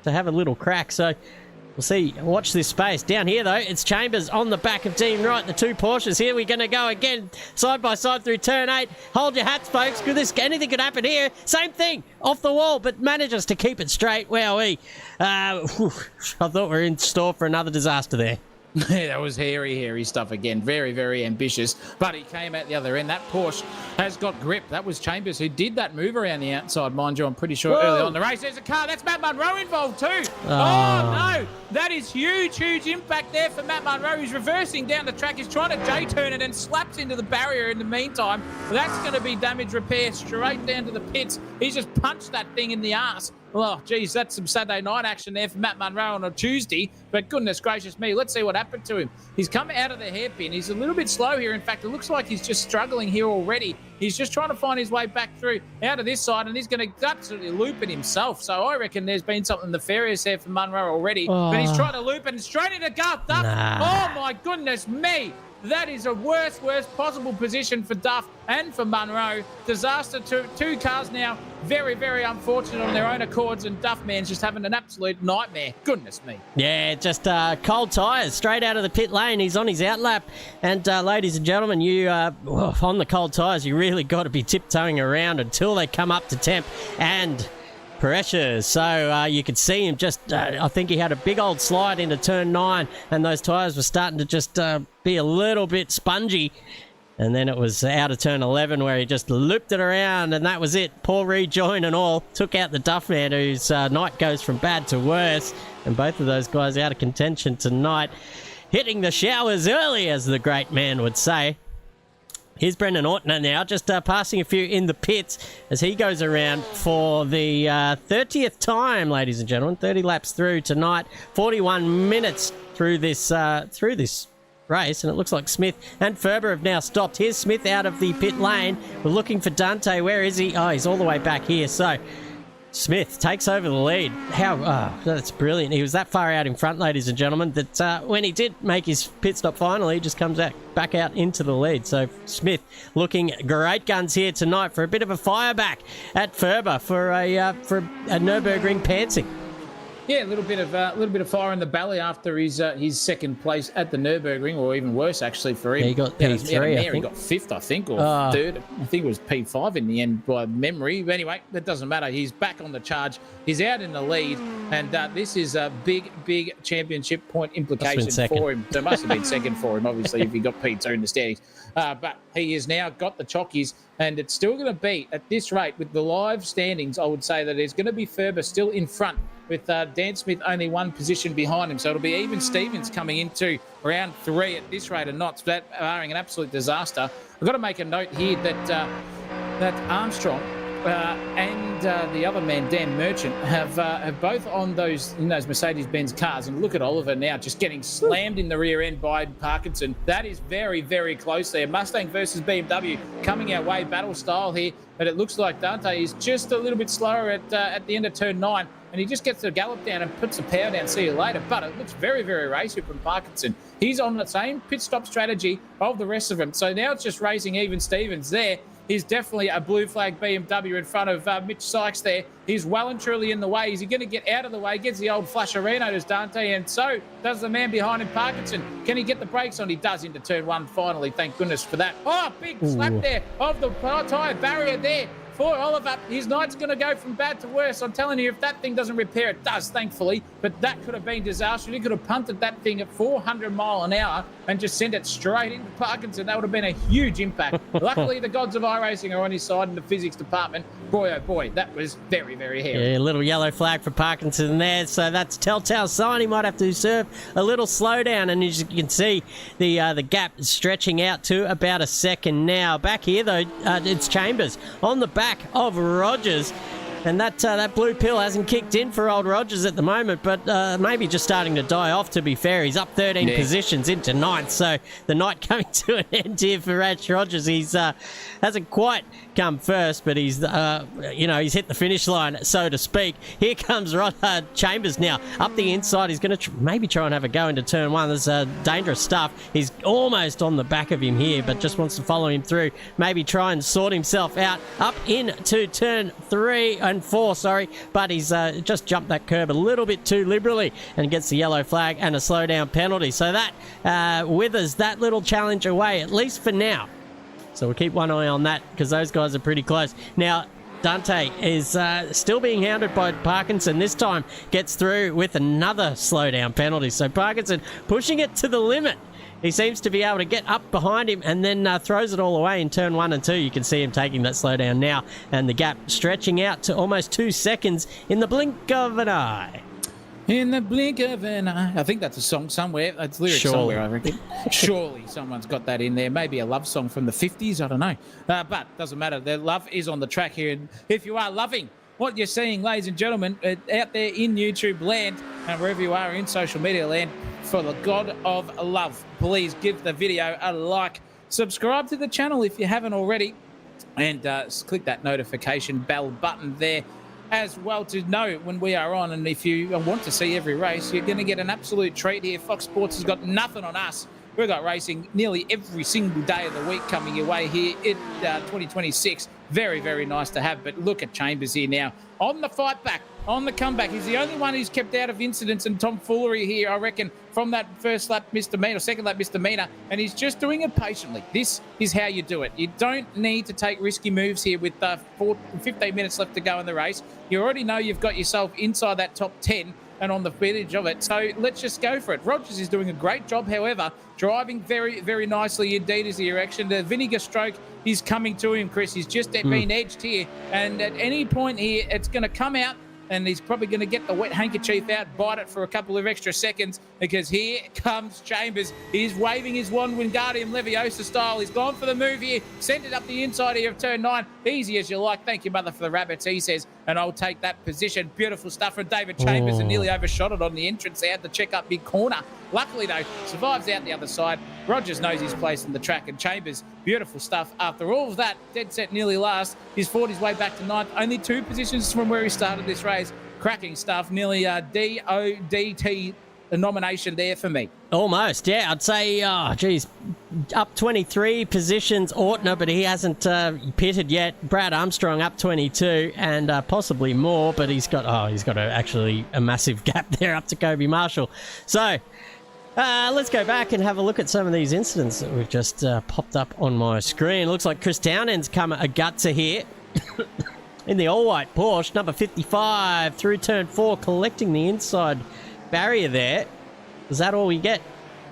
to have a little crack. So we'll see. Watch this space. Down here, though, it's Chambers on the back of Dean Wright. The 2 Porsches here. We're going to go again side by side through turn 8. Hold your hats, folks. Anything could happen here. Same thing. Off the wall, but manages to keep it straight. Wowee. I thought we were in store for another disaster there. Yeah, that was hairy stuff again. Very, very ambitious. But he came out the other end. That Porsche has got grip. That was Chambers who did that move around the outside, mind you. I'm pretty sure early on in the race. There's a car. That's Matt Munro involved too. Oh, no. That is huge impact there for Matt Munro. He's reversing down the track. He's trying to J-turn it and slaps into the barrier in the meantime. That's going to be damage repair straight down to the pits. He's just punched that thing in the arse. Oh, geez, that's some Saturday night action there for Matt Munro on a Tuesday. But goodness gracious me, let's see what happened to him. He's come out of the hairpin. He's a little bit slow here. In fact, it looks like he's just struggling here already. He's just trying to find his way back through out of this side, and he's going to absolutely loop it himself. So I reckon there's been something nefarious there for Munro already. But he's trying to loop it and straight into Garth Duff. Oh, my goodness me. That is a worst possible position for Duff and for Munro. Disaster to 2 cars now. Very, very unfortunate on their own accords, and Duff man's just having an absolute nightmare. Goodness me. Yeah, just cold tyres straight out of the pit lane. He's on his outlap. And ladies and gentlemen, you on the cold tyres, you really got to be tiptoeing around until they come up to temp and pressure. So you could see him just, I think he had a big old slide into turn 9, and those tyres were starting to just be a little bit spongy. And then it was out of turn 11 where he just looped it around, and that was it. Poor rejoin and all. Took out the Duff man, whose night goes from bad to worse. And both of those guys out of contention tonight. Hitting the showers early, as the great man would say. Here's Brendan Ortner now, just passing a few in the pits as he goes around for the 30th time, ladies and gentlemen. 30 laps through tonight, 41 minutes through this race, and it looks like Smith and Ferber have now stopped. Here's Smith out of the pit lane. We're looking for Dante. Where is he? Oh, he's all the way back here. So Smith takes over the lead. That's brilliant. He was that far out in front, ladies and gentlemen, that when he did make his pit stop finally, he just comes back out into the lead. So Smith looking great guns here tonight for a bit of a fire back at Ferber for a Nürburgring pantsing. Yeah, a little bit of fire in the belly after his second place at the Nürburgring, or even worse actually for him. Yeah, he got Yeah, P3, I he think. got fifth, I think, or third. I think it was P5 in the end by memory. But anyway, that doesn't matter. He's back on the charge. He's out in the lead, and this is a big championship point implication for him. So it must have been second for him, obviously, if he got P2 in the standings. But he has now got the chockies, and it's still going to be at this rate with the live standings. I would say that there's going to be Ferber still in front, with Dan Smith only one position behind him. So it'll be even Stevens coming into round 3 at this rate of knots, that barring an absolute disaster. I've got to make a note here that Armstrong and the other man, Dan Merchant, have both in those Mercedes-Benz cars. And look at Oliver now just getting slammed in the rear end by Parkinson. That is very, very close there. Mustang versus BMW coming our way, battle style here. But it looks like Dante is just a little bit slower at the end of turn 9. And he just gets the gallop down and puts the power down. See you later. But it looks very, very racy from Parkinson. He's on the same pit stop strategy of the rest of them. So now it's just racing even Stevens there. He's definitely a blue flag BMW in front of Mitch Sykes there. He's well and truly in the way. Is he going to get out of the way? Gets the old flasherino, does Dante, and so does the man behind him, Parkinson. Can he get the brakes on? He does into turn 1 finally. Thank goodness for that. Oh, big slap there of the tyre barrier there. For Oliver, his night's going to go from bad to worse. I'm telling you, if that thing doesn't repair, it does, thankfully. But that could have been disastrous. He could have punted that thing at 400 mile an hour and just sent it straight into Parkinson. That would have been a huge impact. Luckily, the gods of iRacing are on his side in the physics department. Boy, oh boy, that was very, very hairy. Yeah, a little yellow flag for Parkinson there. So that's a telltale sign he might have to serve a little slowdown. And as you can see, the gap is stretching out to about a second now. Back here, though, it's Chambers on the back of Rogers, and that blue pill hasn't kicked in for old Rogers at the moment, but maybe just starting to die off, to be fair. He's up 13 positions into 9th, so the night coming to an end here for Rash Rogers. He's hasn't quite come first, but he's he's hit the finish line, so to speak. Here comes Chambers now up the inside. He's going to maybe try and have a go into turn 1. There's dangerous stuff. He's almost on the back of him here, but just wants to follow him through. Maybe try and sort himself out up into turn 3 and 4, but he's just jumped that curb a little bit too liberally and gets the yellow flag and a slowdown penalty. So that withers that little challenge away, at least for now. So we'll keep one eye on that, because those guys are pretty close. Now, Dante is still being hounded by Parkinson. This time gets through with another slowdown penalty. So Parkinson pushing it to the limit. He seems to be able to get up behind him and then throws it all away in turn 1 and 2. You can see him taking that slowdown now, and the gap stretching out to almost 2 seconds in the blink of an eye. In the blink of an eye. I think that's a song somewhere. It's lyrics somewhere, I reckon. Surely someone's got that in there. Maybe a love song from the 50s. I don't know. But doesn't matter. The love is on the track here. And if you are loving what you're seeing, ladies and gentlemen, out there in YouTube land and wherever you are in social media land, for the God of love, please give the video a like. Subscribe to the channel if you haven't already. And click that notification bell button there as well to know when we are on. And if you want to see every race, you're going to get an absolute treat here. Fox Sports has got nothing on us. We've got racing nearly every single day of the week coming your way here in 2026. Very, very nice to have. But look at Chambers here now on the fight back, on the comeback. He's the only one who's kept out of incidents and tomfoolery here, I reckon, from that first lap misdemeanor, second lap misdemeanor, and he's just doing it patiently. This is how you do it. You don't need to take risky moves here with 15 minutes left to go in the race. You already know you've got yourself inside that top 10 and on the footage of it. So let's just go for it. Rogers is doing a great job, however, driving very, very nicely indeed is the direction. The vinegar stroke is coming to him, Chris. He's just been edged here. And at any point here, it's going to come out, and he's probably going to get the wet handkerchief out, bite it for a couple of extra seconds, because here comes Chambers. He's waving his wand Wingardium Leviosa style. He's gone for the move here, sent it up the inside here of turn 9. Easy as you like. Thank you, mother, for the rabbits, he says, and I'll take that position. Beautiful stuff from David Chambers, and nearly overshot it on the entrance there to check up big corner. Luckily, though, survives out the other side. Rogers knows his place in the track, and Chambers, beautiful stuff. After all of that, dead set nearly last. He's fought his way back to 9th, only 2 positions from where he started this race. Cracking stuff, nearly DODT a nomination there for me. Almost, yeah. I'd say, up 23 positions, Ortner, but he hasn't pitted yet. Brad Armstrong up 22 and possibly more, but he's got actually a massive gap there up to Kobe Marshall. So let's go back and have a look at some of these incidents that we've just popped up on my screen. Looks like Chris Townend's come a gutser here. In the all-white Porsche, number 55, through turn 4, collecting the inside barrier there. Is that all we get?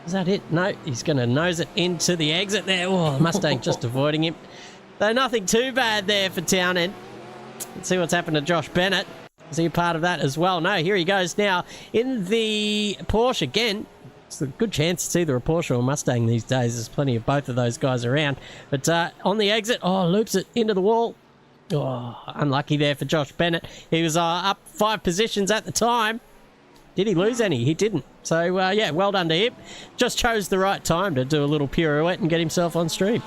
Is that it? No, he's going to nose it into the exit there. Oh, the Mustang just avoiding him. Though nothing too bad there for Townend. Let's see what's happened to Josh Bennett. Is he a part of that as well? No, here he goes now in the Porsche again. It's a good chance it's either a Porsche or a Mustang these days. There's plenty of both of those guys around. But on the exit, loops it into the wall. Oh, unlucky there for Josh Bennett. He was up 5 positions at the time. Did he lose any? He didn't. So, yeah, well done to him. Just chose the right time to do a little pirouette and get himself on stream.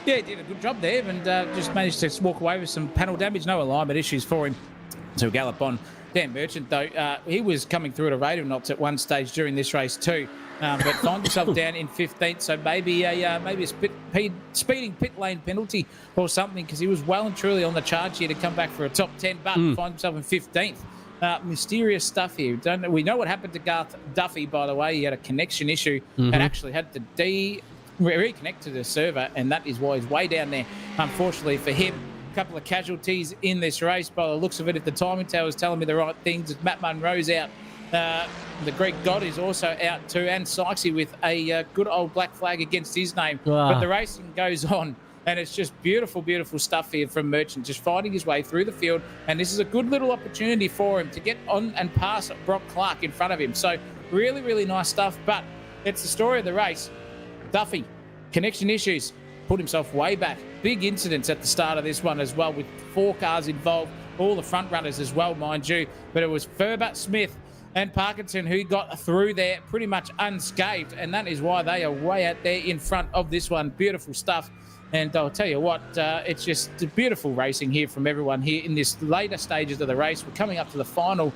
Yeah, he did a good job there and just managed to walk away with some panel damage. No alignment issues for him to gallop on. Dan Merchant, though, he was coming through at a rate of knots at one stage during this race too, but found himself down in 15th, so maybe a speeding pit lane penalty or something, because he was well and truly on the charge here to come back for a top 10, but find himself in 15th. Mysterious stuff here. We know what happened to Garth Duffy, by the way. He had a connection issue and actually had to reconnect to the server, and that is why he's way down there, unfortunately for him. Couple of casualties in this race by the looks of it. If the timing tower is telling me the right things, Matt Munro's out. The Greek God is also out too, and Sykesy with a good old black flag against his name. Wow. But the racing goes on, and it's just beautiful, beautiful stuff here from Merchant, just fighting his way through the field. And this is a good little opportunity for him to get on and pass Brock Clark in front of him. So really, really nice stuff. But it's the story of the race. Duffy, connection issues. Put himself way back. Big incidents at the start of this one as well, with 4 cars involved, all the front runners as well, mind you. But it was Ferber, Smith and Parkinson who got through there pretty much unscathed, and that is why they are way out there in front of this one. Beautiful stuff. And I'll tell you what, it's just beautiful racing here from everyone here in this later stages of the race. We're coming up to the final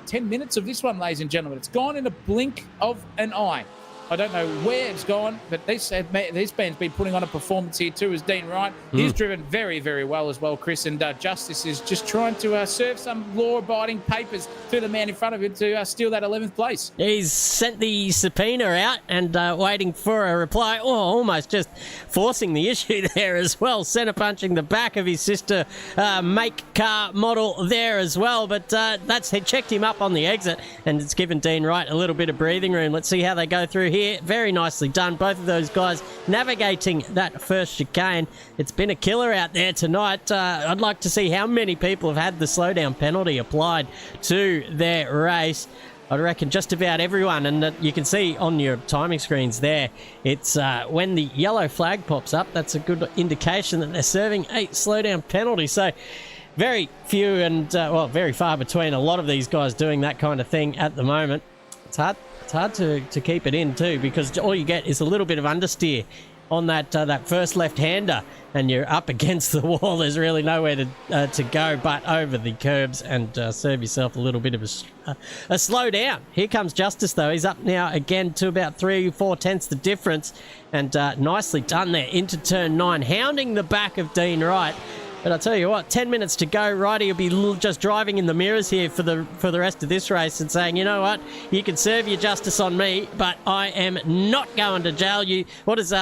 10 minutes of this one, ladies and gentlemen. It's gone in a blink of an eye. I don't know where it's gone, but this band's been putting on a performance here too, as Dean Wright. He's driven very, very well as well, Chris, and Justice is just trying to serve some law-abiding papers to the man in front of him to steal that 11th place. He's sent the subpoena out and waiting for a reply. Oh, almost just forcing the issue there as well. Centre punching the back of his sister make car model there as well, but that's checked him up on the exit, and it's given Dean Wright a little bit of breathing room. Let's see how they go through here. Very nicely done. Both of those guys navigating that first chicane. It's been a killer out there tonight. I'd like to see how many people have had the slowdown penalty applied to their race. I reckon just about everyone, and you can see on your timing screens there, it's when the yellow flag pops up, that's a good indication that they're serving a slowdown penalty. So very few and, very far between a lot of these guys doing that kind of thing at the moment. It's hard to keep it in too, because all you get is a little bit of understeer on that first left-hander, and you're up against the wall. There's really nowhere to go but over the curbs and serve yourself a little bit of a slow down. Here comes Justice, though. He's up now again to about 3-4 tenths the difference, and nicely done there into turn 9, hounding the back of Dean Wright. But I'll tell you what, 10 minutes to go. Righty will be just driving in the mirrors here for the rest of this race and saying, you know what, you can serve your justice on me, but I am not going to jail you. What does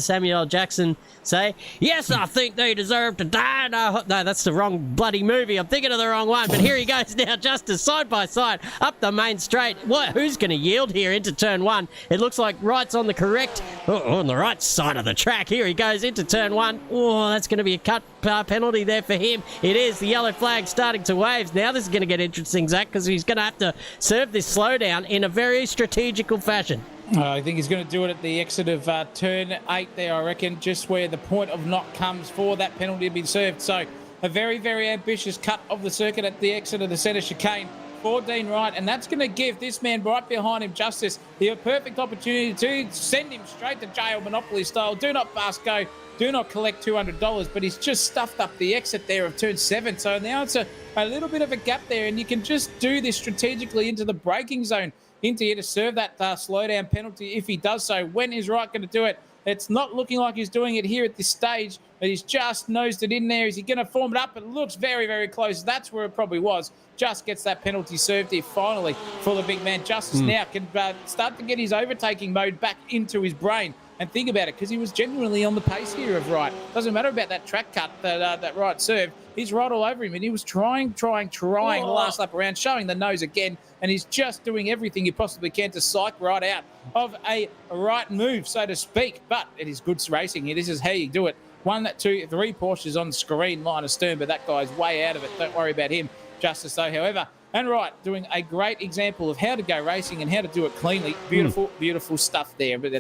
Samuel L. Jackson say? Yes, I think they deserve to die. No, that's the wrong bloody movie. I'm thinking of the wrong one. But here he goes now, Justice, side by side, up the main straight. Who's going to yield here into turn 1? It looks like Wright's on the correct, on the right side of the track. Here he goes into turn 1. Oh, that's going to be a cut penalty there for him. It is. The yellow flag starting to wave. Now this is going to get interesting, Zach, because he's going to have to serve this slowdown in a very strategical fashion. I think he's going to do it at the exit of turn 8 there, I reckon, just where the point of knock comes for that penalty to be served. So a very, very ambitious cut of the circuit at the exit of the centre chicane for Dean Wright, and that's going to give this man right behind him, Justice, the perfect opportunity to send him straight to jail, Monopoly style. Do not fast go. Do not collect $200, but he's just stuffed up the exit there of turn 7. So now it's a little bit of a gap there, and you can just do this strategically into the braking zone into here to serve that slowdown penalty. If he does so, when is Wright going to do it? It's not looking like he's doing it here at this stage, but he's just nosed it in there. Is he going to form it up? It looks very, very close. That's where it probably was. Just gets that penalty served here finally for the big man. Justice now can start to get his overtaking mode back into his brain. And think about it, because he was genuinely on the pace here of Wright. Doesn't matter about that track cut that Wright served. He's right all over him, and he was trying the last lap around, showing the nose again, and he's just doing everything he possibly can to psych Wright out of a right move, so to speak. But it is good racing here. This is how you do it. 1, 2, 3 Porsches on the screen, line of stern, but that guy's way out of it. Don't worry about him. Justice, though, however, and Wright doing a great example of how to go racing and how to do it cleanly. Beautiful, beautiful stuff there. But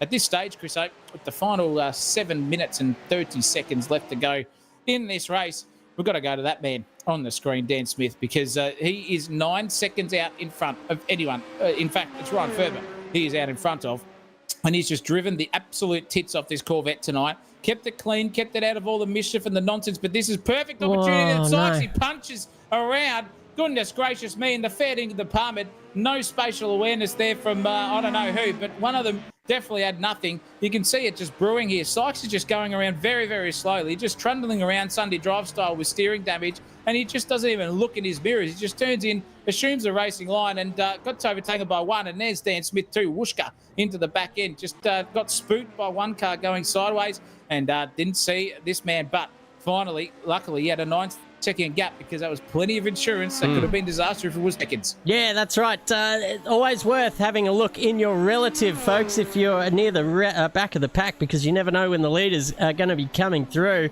at this stage, Chris Oak, with the final 7 minutes and 30 seconds left to go in this race, we've got to go to that man on the screen, Dan Smith, because he is 9 seconds out in front of anyone. In fact, it's Ryan Ferber he is out in front of, and he's just driven the absolute tits off this Corvette tonight. Kept it clean, kept it out of all the mischief and the nonsense, but this is perfect opportunity. That sykes, he punches around. Goodness gracious me, in the fair dinkum department, no spatial awareness there from I don't know who, but one of them definitely had nothing. You can see it just brewing here. Sykes is just going around very, very slowly, just trundling around Sunday drive style with steering damage, and he just doesn't even look in his mirrors. He just turns in, assumes the racing line, and got overtaken by one, and there's Dan Smith too, whooshka into the back end. Just got spooked by one car going sideways, and didn't see this man, but finally, luckily, he had a 9-second gap, because that was plenty of insurance. That could have been disaster if it was seconds. Yeah, that's right. Always worth having a look in your relative, folks, if you're near the back of the pack, because you never know when the leaders are going to be coming through.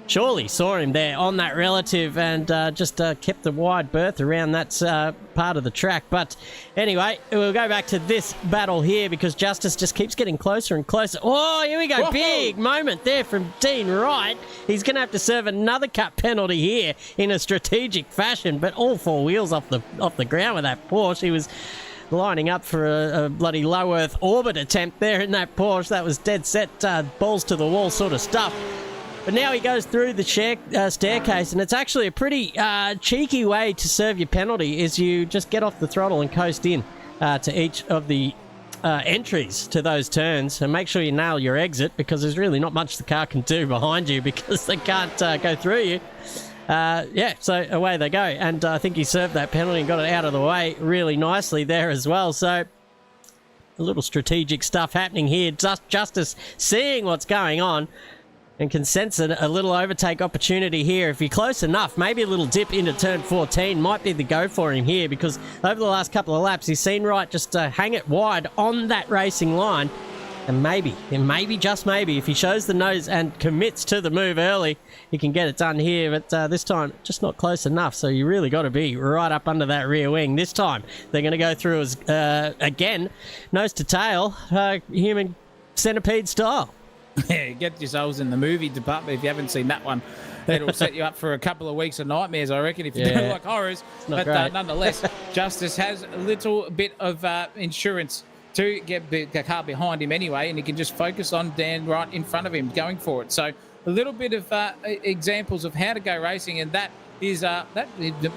Surely saw him there on that relative, and just kept the wide berth around that part of the track. But anyway, we'll go back to this battle here, because Justice just keeps getting closer and closer. Oh, here we go. Whoa. Big moment there from Dean Wright. He's going to have to serve another cut penalty here in a strategic fashion, but all 4 wheels off the ground with that Porsche. He was lining up for a bloody low Earth orbit attempt there in that Porsche. That was dead set, balls to the wall sort of stuff. But now he goes through the staircase, and it's actually a pretty cheeky way to serve your penalty, is you just get off the throttle and coast in to each of the entries to those turns, and make sure you nail your exit, because there's really not much the car can do behind you, because they can't go through you. Yeah, so away they go, and I think he served that penalty and got it out of the way really nicely there as well. So a little strategic stuff happening here. Justice seeing what's going on, and can sense a little overtake opportunity here. If you're close enough, maybe a little dip into turn 14 might be the go for him here, because over the last couple of laps, he's seen Wright just hang it wide on that racing line. And maybe, just maybe, if he shows the nose and commits to the move early, he can get it done here. But this time, just not close enough. So you really got to be right up under that rear wing. This time, they're going to go through as, again, nose to tail, human centipede style. Yeah, get yourselves in the movie department if you haven't seen that one. It'll set you up for a couple of weeks of nightmares, I reckon, if you don't like horrors. But nonetheless, Justice has a little bit of insurance to get the car behind him anyway, and he can just focus on Dan right in front of him going for it. So a little bit of examples of how to go racing, and that is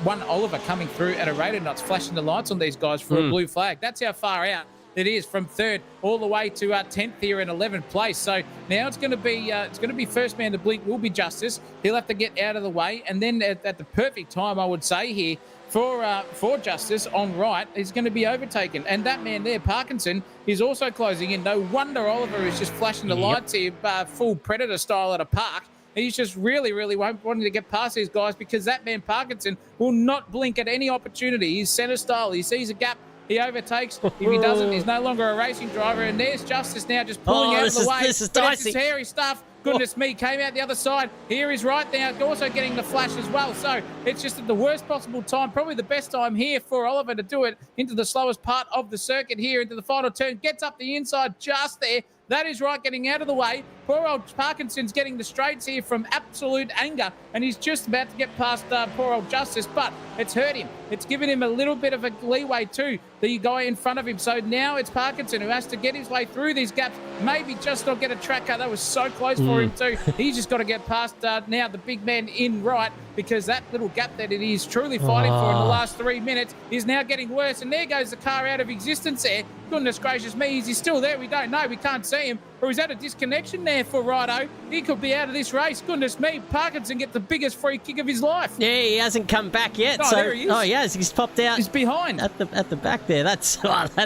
one Oliver coming through at a rate of knots, flashing the lights on these guys for a blue flag. That's how far out it is from third all the way to 10th here in 11th place. So now it's going to be first man to blink will be Justice. He'll have to get out of the way, and then at the perfect time, I would say here, for Justice on right, is going to be overtaken. And that man there, Parkinson, is also closing in. No wonder Oliver is just flashing the lights here, full Predator style at a park. He's just really, really wanting to get past these guys, because that man Parkinson will not blink at any opportunity. He's center style. He sees a gap. He overtakes. If he doesn't, he's no longer a racing driver. And there's Justice now just pulling out of the way. This is dicey. This is hairy stuff. Goodness me, came out the other side. Here is right now, also getting the flash as well. So it's just at the worst possible time, probably the best time here for Oliver to do it into the slowest part of the circuit here, into the final turn. Gets up the inside just there. That is right, getting out of the way. Poor old Parkinson's getting the straights here from absolute anger, and he's just about to get past poor old Justice, but it's hurt him. it's given him a little bit of a leeway too, the guy in front of him. So now it's Parkinson who has to get his way through these gaps, maybe just not get a track cut. That was so close for him too. He's just got to get past now the big man in right, because that little gap that it is truly fighting for in the last 3 minutes is now getting worse. And there goes the car out of existence there. Goodness gracious me, is he still there? We don't know. We can't see him. Or is that a disconnection there for Righto? He could be out of this race. Goodness me, Parkinson get the biggest free kick of his life. Yeah, he hasn't come back yet. Oh, so, there he is. Oh, yes, he's popped out. He's behind. At the back there. That's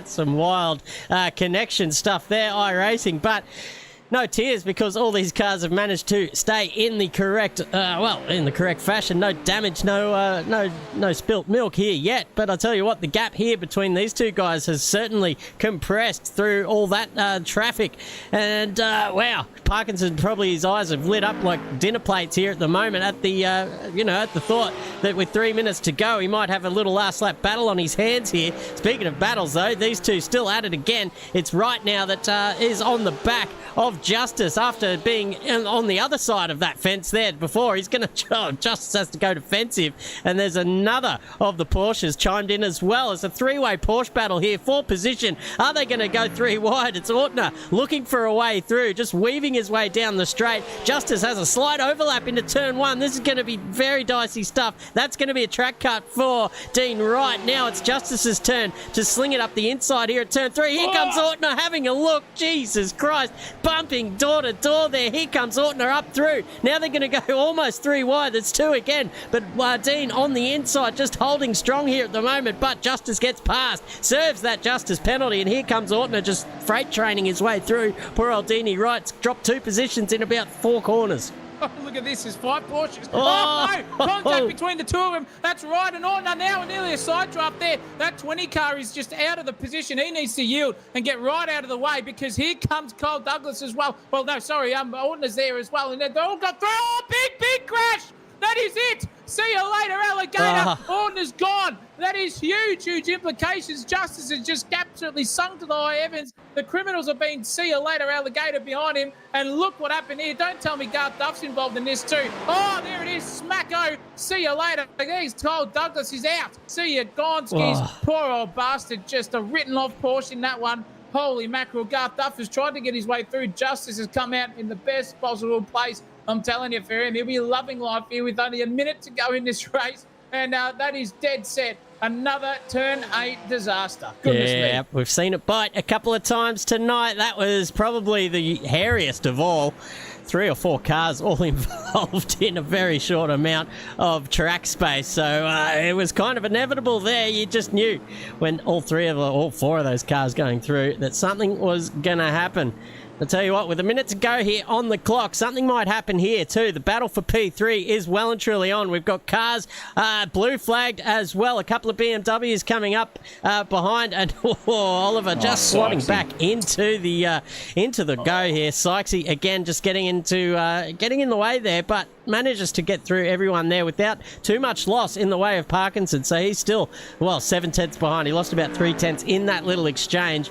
some wild connection stuff there, iRacing. But no tears, because all these cars have managed to stay in the correct, in the correct fashion. No damage, no spilt milk here yet. But I tell you what, the gap here between these two guys has certainly compressed through all that traffic. And wow, Parkinson, probably his eyes have lit up like dinner plates here at the moment at the at the thought that with 3 minutes to go, he might have a little last lap battle on his hands here. Speaking of battles, though, these two still at it again. It's right now that is on the back of Justice after being on the other side of that fence there before. He's going to... Justice has to go defensive. And there's another of the Porsches chimed in as well. It's a three-way Porsche battle here for position. Are they going to go three wide? It's Ortner looking for a way through, just weaving his way down the straight. Justice has a slight overlap into turn one. This is going to be very dicey stuff. That's going to be a track cut for Dean Wright. Now it's Justice's turn to sling it up the inside here at turn three. Here comes Ortner having a look. Jesus Christ. Bumping door to door there. Here comes Ortner up through. Now they're going to go almost three wide. That's two again. But Dean on the inside just holding strong here at the moment. But Justice gets past. Serves that Justice penalty. And here comes Ortner just freight training his way through. Poor old Deanie Wright's dropped 2 positions in about 4 corners. Oh, look at this. There's 5 Porsches. Oh, no. Contact between the two of them. That's right. And Ortner now nearly a side draft there. That 20 car is just out of the position. He needs to yield and get right out of the way, because here comes Kyle Douglas as well. Well, no, sorry. Ortner's there as well. And they all got through. Oh, big crash. That is it. See you later, alligator. Ortner's gone. That is huge implications. Justice has just absolutely sunk to the high heavens. The criminals have been see you later, alligator behind him. And look what happened here. Don't tell me Garth Duff's involved in this too. Oh, there it is. Smacko. See you later. There's Kyle Douglas is out. See you, Gonskis. Poor old bastard. Just a written off Porsche in that one. Holy mackerel. Garth Duff has tried to get his way through. Justice has come out in the best possible place. I'm telling you, for him, he'll be loving life here with only a minute to go in this race. And that is dead set. Another turn 8 disaster. Goodness me. We've seen it bite a couple of times tonight. That was probably the hairiest of all. 3 or 4 cars all involved in a very short amount of track space. So it was kind of inevitable there. You just knew when all 4 of those cars going through that something was going to happen. I'll tell you what, with a minute to go here on the clock, something might happen here too. The battle for P3 is well and truly on. We've got cars blue flagged as well. A couple of BMWs coming up behind, and Oliver just slotting back into the go here. Sykesy again just getting in the way there, but manages to get through everyone there without too much loss in the way of Parkinson. So he's still 7 tenths behind. He lost about 3 tenths in that little exchange.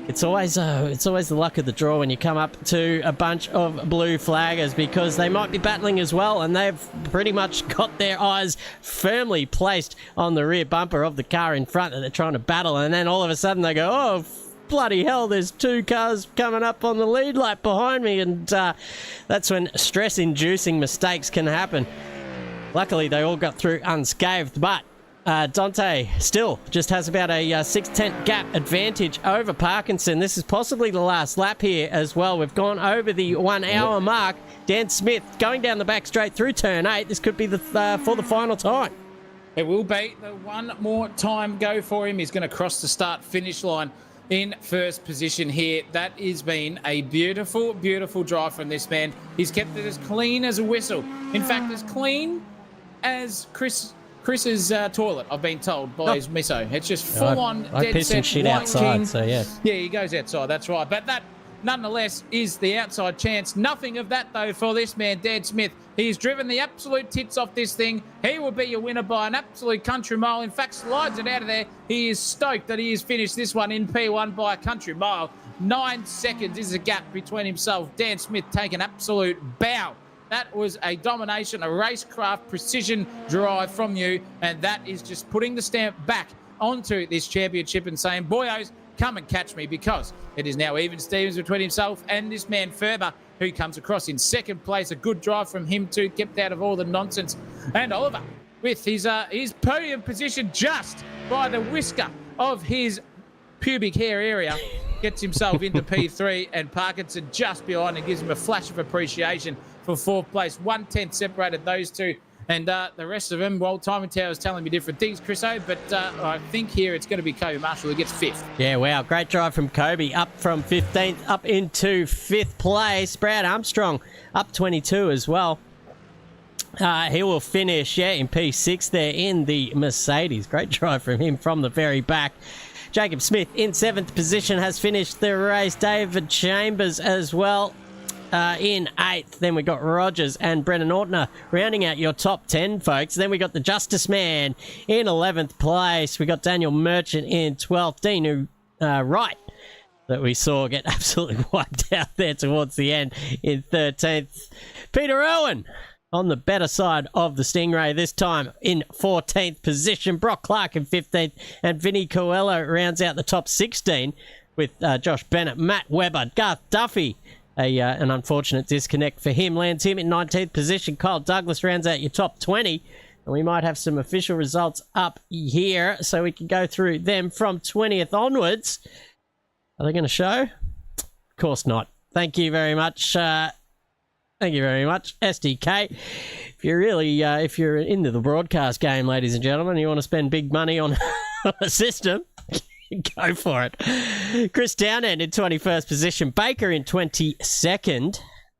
It's always the luck of the draw when you come up to a bunch of blue flaggers, because they might be battling as well, and they've pretty much got their eyes firmly placed on the rear bumper of the car in front that they're trying to battle, and then all of a sudden they go, oh, bloody hell, there's 2 cars coming up on the lead lap behind me, and that's when stress-inducing mistakes can happen. Luckily, they all got through unscathed, but Dante still just has about a 6-tenth gap advantage over Parkinson. This is possibly the last lap here as well. We've gone over the 1 hour mark. Dan Smith going down the back straight through turn 8. This could be for the final time. It will be the one more time go for him. He's going to cross the start-finish line in first position here. That has been a beautiful, beautiful drive from this man. He's kept it as clean as a whistle. In fact, as clean as Chris's toilet, I've been told by his misso. It's just full-on dead piss set and shit White outside, King. so yeah. Yeah, he goes outside, that's right. But that, nonetheless, is the outside chance. Nothing of that, though, for this man, Dan Smith. He's driven the absolute tits off this thing. He will be your winner by an absolute country mile. In fact, slides it out of there. He is stoked that he has finished this one in P1 by a country mile. 9 seconds is a gap between himself. Dan Smith taking absolute bow That was a domination, a racecraft precision drive from you, and that is just putting the stamp back onto this championship and saying, boyos, come and catch me, because it is now even Stevens between himself and this man Ferber, who comes across in second place. A good drive from him too, kept out of all the nonsense. And Oliver, with his podium position just by the whisker of his pubic hair area, gets himself into P3, and Parkinson just behind and gives him a flash of appreciation for fourth place. 1/10 separated those two. And the rest of them, well, Timing Tower is telling me different things, Chriso, but I think here it's going to be Kobe Marshall who gets fifth. Yeah, wow, great drive from Kobe, up from 15th, up into 5th place. Brad Armstrong up 22 as well. He will finish, in P6 there in the Mercedes. Great drive from him from the very back. Jacob Smith in 7th position has finished the race. David Chambers as well. In 8th. Then we got Rogers and Brennan Ortner rounding out your top 10, folks. Then we got the Justice Man in 11th place. We got Daniel Merchant in 12th. Dean Wright, that we saw get absolutely wiped out there towards the end, in 13th. Peter Irwin on the better side of the Stingray this time in 14th position. Brock Clark in 15th. And Vinny Coelho rounds out the top 16 with Josh Bennett, Matt Webber, Garth Duffy. An unfortunate disconnect for him. Lands him in 19th position. Kyle Douglas rounds out your top 20. And we might have some official results up here, so we can go through them from 20th onwards. Are they going to show? Of course not. Thank you very much. Thank you very much, SDK. If you're really, if you're into the broadcast game, ladies and gentlemen, you want to spend big money on a system, go for it. Chris Townend in 21st position. Baker in 22nd.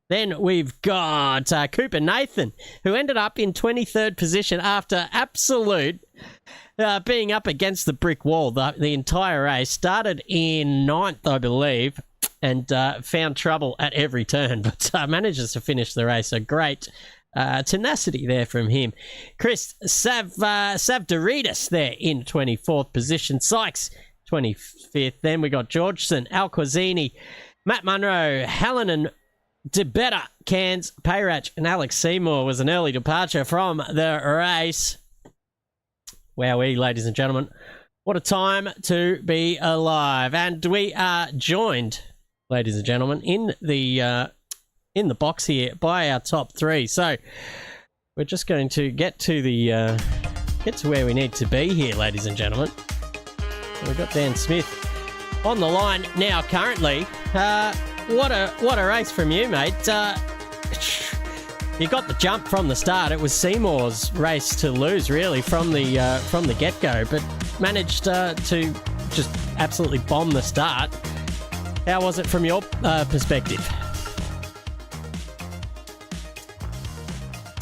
Then we've got Cooper Nathan, who ended up in 23rd position after absolute being up against the brick wall the entire race. Started in 9th, I believe, and found trouble at every turn, but manages to finish the race. A great tenacity there from him. Chris Savdoritis there in 24th position. Sykes 25th. Then we got Georgeson, Alquazini, Matt Munro, Hallinan, DeBetta, Cairns, Payrach, and Alex Seymour was an early departure from the race. Wowee, ladies and gentlemen. What a time to be alive. And we are joined, ladies and gentlemen, in the box here by our top 3. So we're just going to get to where we need to be here, ladies and gentlemen. We've got Dan Smith on the line now currently. What a race from you, mate. You got the jump from the start. It was Seymour's race to lose, really, from the get-go, but managed to just absolutely bomb the start. How was it from your perspective?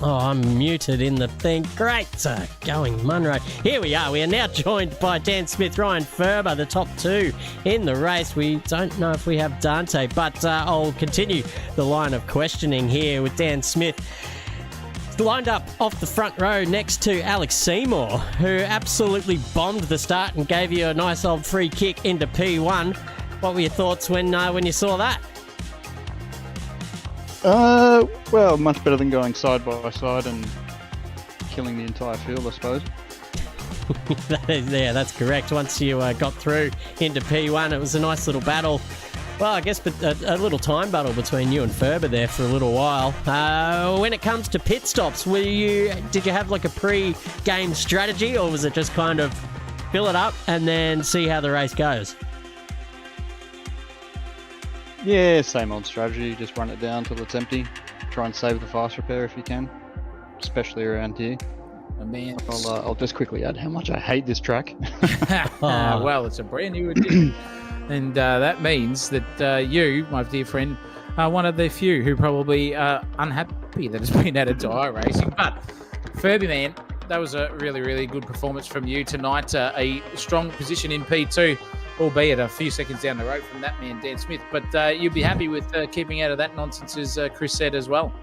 Oh, I'm muted in the thing. Great going, Munro. Here we are. We are now joined by Dan Smith, Ryan Ferber, the top 2 in the race. We don't know if we have Dante, but I'll continue the line of questioning here with Dan Smith. Lined up off the front row next to Alex Seymour, who absolutely bombed the start and gave you a nice old free kick into P1. What were your thoughts when you saw that? Well, much better than going side by side and killing the entire field, I suppose. That's correct. Once you got through into P1, it was a nice little battle. Well, I guess a little time battle between you and Ferber there for a little while. When it comes to pit stops, did you have like a pre-game strategy, or was it just kind of fill it up and then see how the race goes? Yeah, same old strategy. Just run it down till it's empty. Try and save the fast repair if you can, especially around here. Oh, man. I'll just quickly add how much I hate this track. Well, it's a brand new edition. And that means that you, my dear friend, are one of the few who probably are unhappy that it's been added to iRacing. But, Furby, man, that was a really, really good performance from you tonight. A strong position in P2, albeit a few seconds down the road from that man, Dan Smith. But you'd be happy with keeping out of that nonsense, as Chris said as well.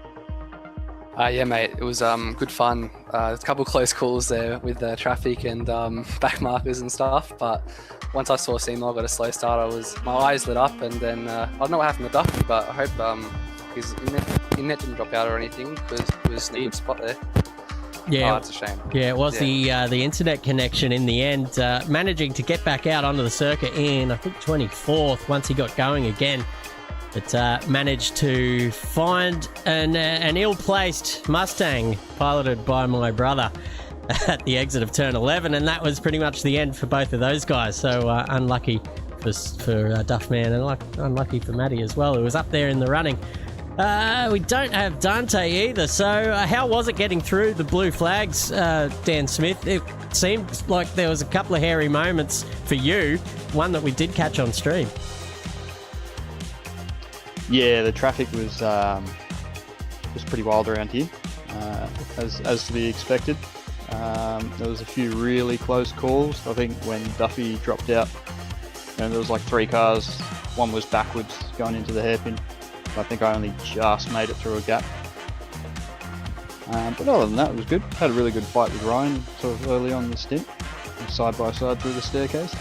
Yeah, mate, it was good fun. A couple of close calls there with traffic and back markers and stuff. But once I saw Seymour got a slow start, my eyes lit up, and then I don't know what happened to Duffy, but I hope he's in there. internet didn't drop out or anything because it was in a good spot there. Yeah, Oh, that's a shame. yeah, it was the internet connection in the end, managing to get back out onto the circuit in, I think, 24th once he got going again. But managed to find an ill-placed Mustang piloted by my brother at the exit of turn 11, and that was pretty much the end for both of those guys. So unlucky for Duffman and unlucky for Matty as well, who was up there in the running. We don't have Dante either, so how was it getting through the blue flags, Dan Smith? It seemed like there was a couple of hairy moments for you, one that we did catch on stream. Yeah, the traffic was pretty wild around here, as to be expected. There was a few really close calls. I think when Duffy dropped out, and there was like 3 cars. One was backwards going into the hairpin. I think I only just made it through a gap. But other than that, it was good. Had a really good fight with Ryan sort of early on in the stint, side by side through the staircase.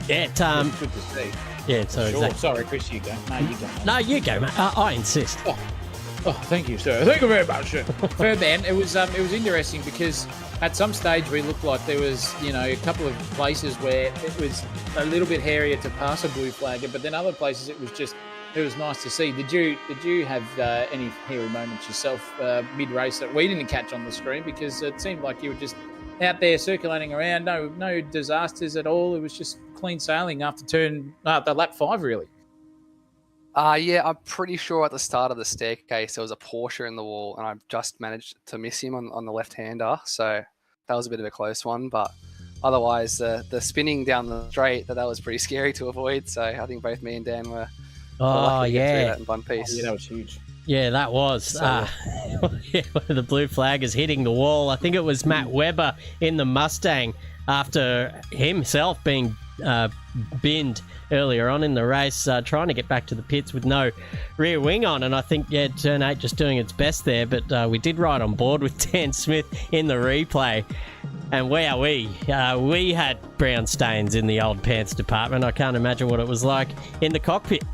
Yeah, It's good to see. yeah. So Sure. exactly. Sorry, Chris, you go. No, you go. No, you go, mate. I insist. Oh, thank you, sir. Thank you very much, sir. Fair man. It was interesting because at some stage we looked like there was, a couple of places where it was a little bit hairier to pass a blue flagger, but then other places it was nice to see. Did you have any hairy moments yourself mid-race that we didn't catch on the screen, because it seemed like you were just out there circulating around, no disasters at all. It was just clean sailing after lap 5 really. Yeah, I'm pretty sure at the start of the staircase there was a Porsche in the wall, and I just managed to miss him on the left-hander, so that was a bit of a close one. But otherwise, the spinning down the straight, that was pretty scary to avoid. So I think both me and Dan were lucky to get through that in one piece. Yeah, that was huge. Yeah, that was. The blue flag is hitting the wall. I think it was Matt Webber in the Mustang after himself being binned earlier on in the race, trying to get back to the pits with no rear wing on. And I think, turn 8 just doing its best there. But we did ride on board with Dan Smith in the replay. And we had brown stains in the old pants department. I can't imagine what it was like in the cockpit.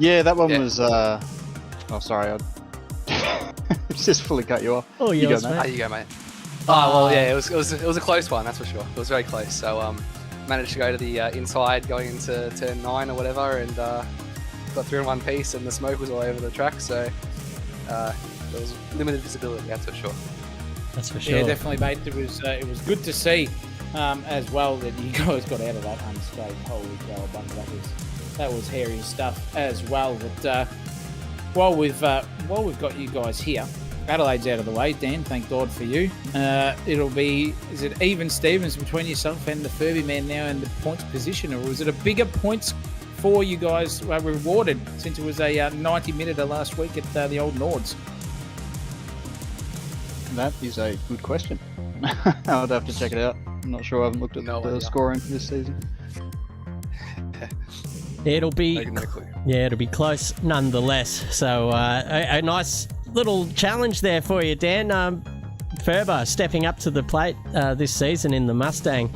Yeah, that one was. Oh, sorry, I just fully cut you off. Oh, you yours, go, mate. mate. You go, mate. Oh well, yeah, it was a close one, that's for sure. It was very close. So managed to go to the inside, going into turn 9 or whatever, and got through in one piece, and the smoke was all over the track. So there was limited visibility, that's for sure. That's for sure. Yeah, definitely, mate. It was good to see as well that you guys got out of that unscathed. Holy cow, that was hairy stuff as well. But while we've got you guys here, Adelaide's out of the way. Dan, thank God for you. It'll be, is it even Stevens between yourself and the Furby man now in the points position, or was it a bigger points for you guys rewarded since it was a 90-minute last week at the old Nords? That is a good question. I would have to check it out. I'm not sure. I haven't looked at the scoring for this season. It'll be close nonetheless. So a nice little challenge there for you, Dan. Ferber stepping up to the plate this season in the Mustang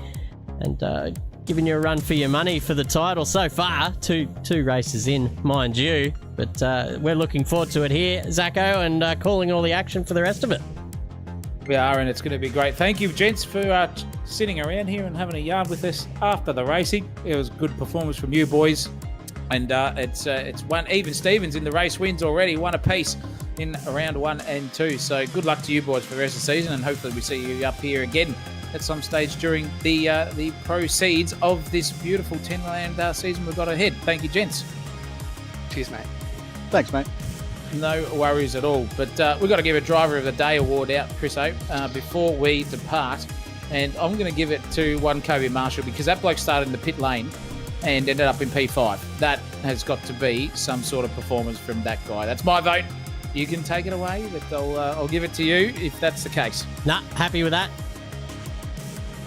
and giving you a run for your money for the title so far. Two races in, mind you. But we're looking forward to it here, Zacco, and calling all the action for the rest of it. We are, and it's going to be great. Thank you, gents, for sitting around here and having a yarn with us after the racing. It was a good performance from you boys. And it's one even Stevens in the race wins already, one apiece in round 1 and 2. So good luck to you boys for the rest of the season, and hopefully we see you up here again at some stage during the proceeds of this beautiful 10-round season we've got ahead. Thank you, gents. Cheers, mate. Thanks, mate. No worries at all. But we've got to give a Driver of the Day award out, Chris O, before we depart. And I'm going to give it to one Kobe Marshall, because that bloke started in the pit lane and ended up in P5. That has got to be some sort of performance from that guy. That's my vote. You can take it away, but I'll give it to you if that's the case. Nah, happy with that.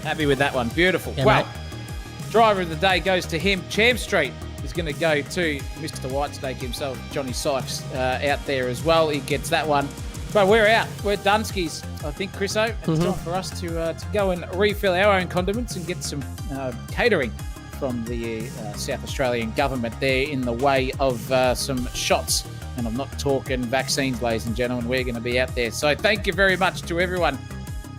Happy with that one. Beautiful. Yeah, well, mate. Driver of the Day goes to him. Champ Street is going to go to Mr. Whitesnake himself, Johnny Sykes, out there as well. He gets that one. But we're out. We're Dunskies, I think, Chriso. It's time for us to go and refill our own condiments and get some catering from the South Australian government there in the way of some shots. And I'm not talking vaccines, ladies and gentlemen. We're going to be out there. So thank you very much to everyone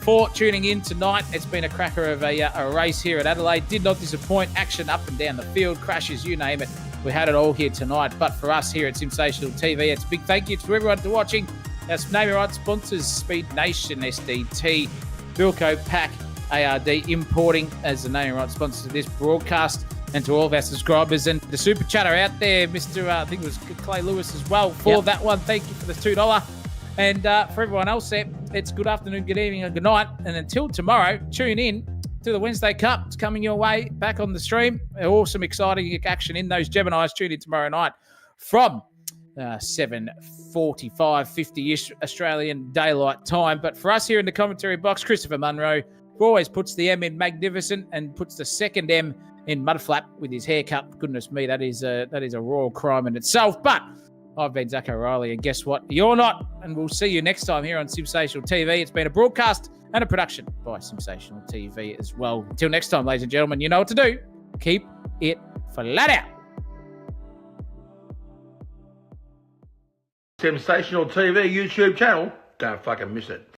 for tuning in tonight. It's been a cracker of a race here at Adelaide. Did not disappoint. Action up and down the field, crashes, you name it. We had it all here tonight. But for us here at Sensational TV, it's a big thank you to everyone for watching. Our name right sponsors, Speed Nation, SDT, Bilco Pack, ARD Importing as the name right sponsors of this broadcast, and to all of our subscribers and the super chatter out there, Mr. I think it was Clay Lewis as well for that one. Thank you for the $2. And for everyone else there, it's good afternoon, good evening, and good night. And until tomorrow, tune in to the Wednesday Cup. It's coming your way back on the stream. Awesome, exciting action in those Geminis. Tune in tomorrow night from 7:45, 50-ish Australian daylight time. But for us here in the commentary box, Christopher Munro, who always puts the M in magnificent and puts the second M in mudflap with his haircut. Goodness me, that is a royal crime in itself. But I've been Zach O'Reilly, and guess what? You're not. And we'll see you next time here on Sensational TV. It's been a broadcast and a production by Sensational TV as well. Until next time, ladies and gentlemen, you know what to do. Keep it flat out. Sensational TV YouTube channel. Don't fucking miss it.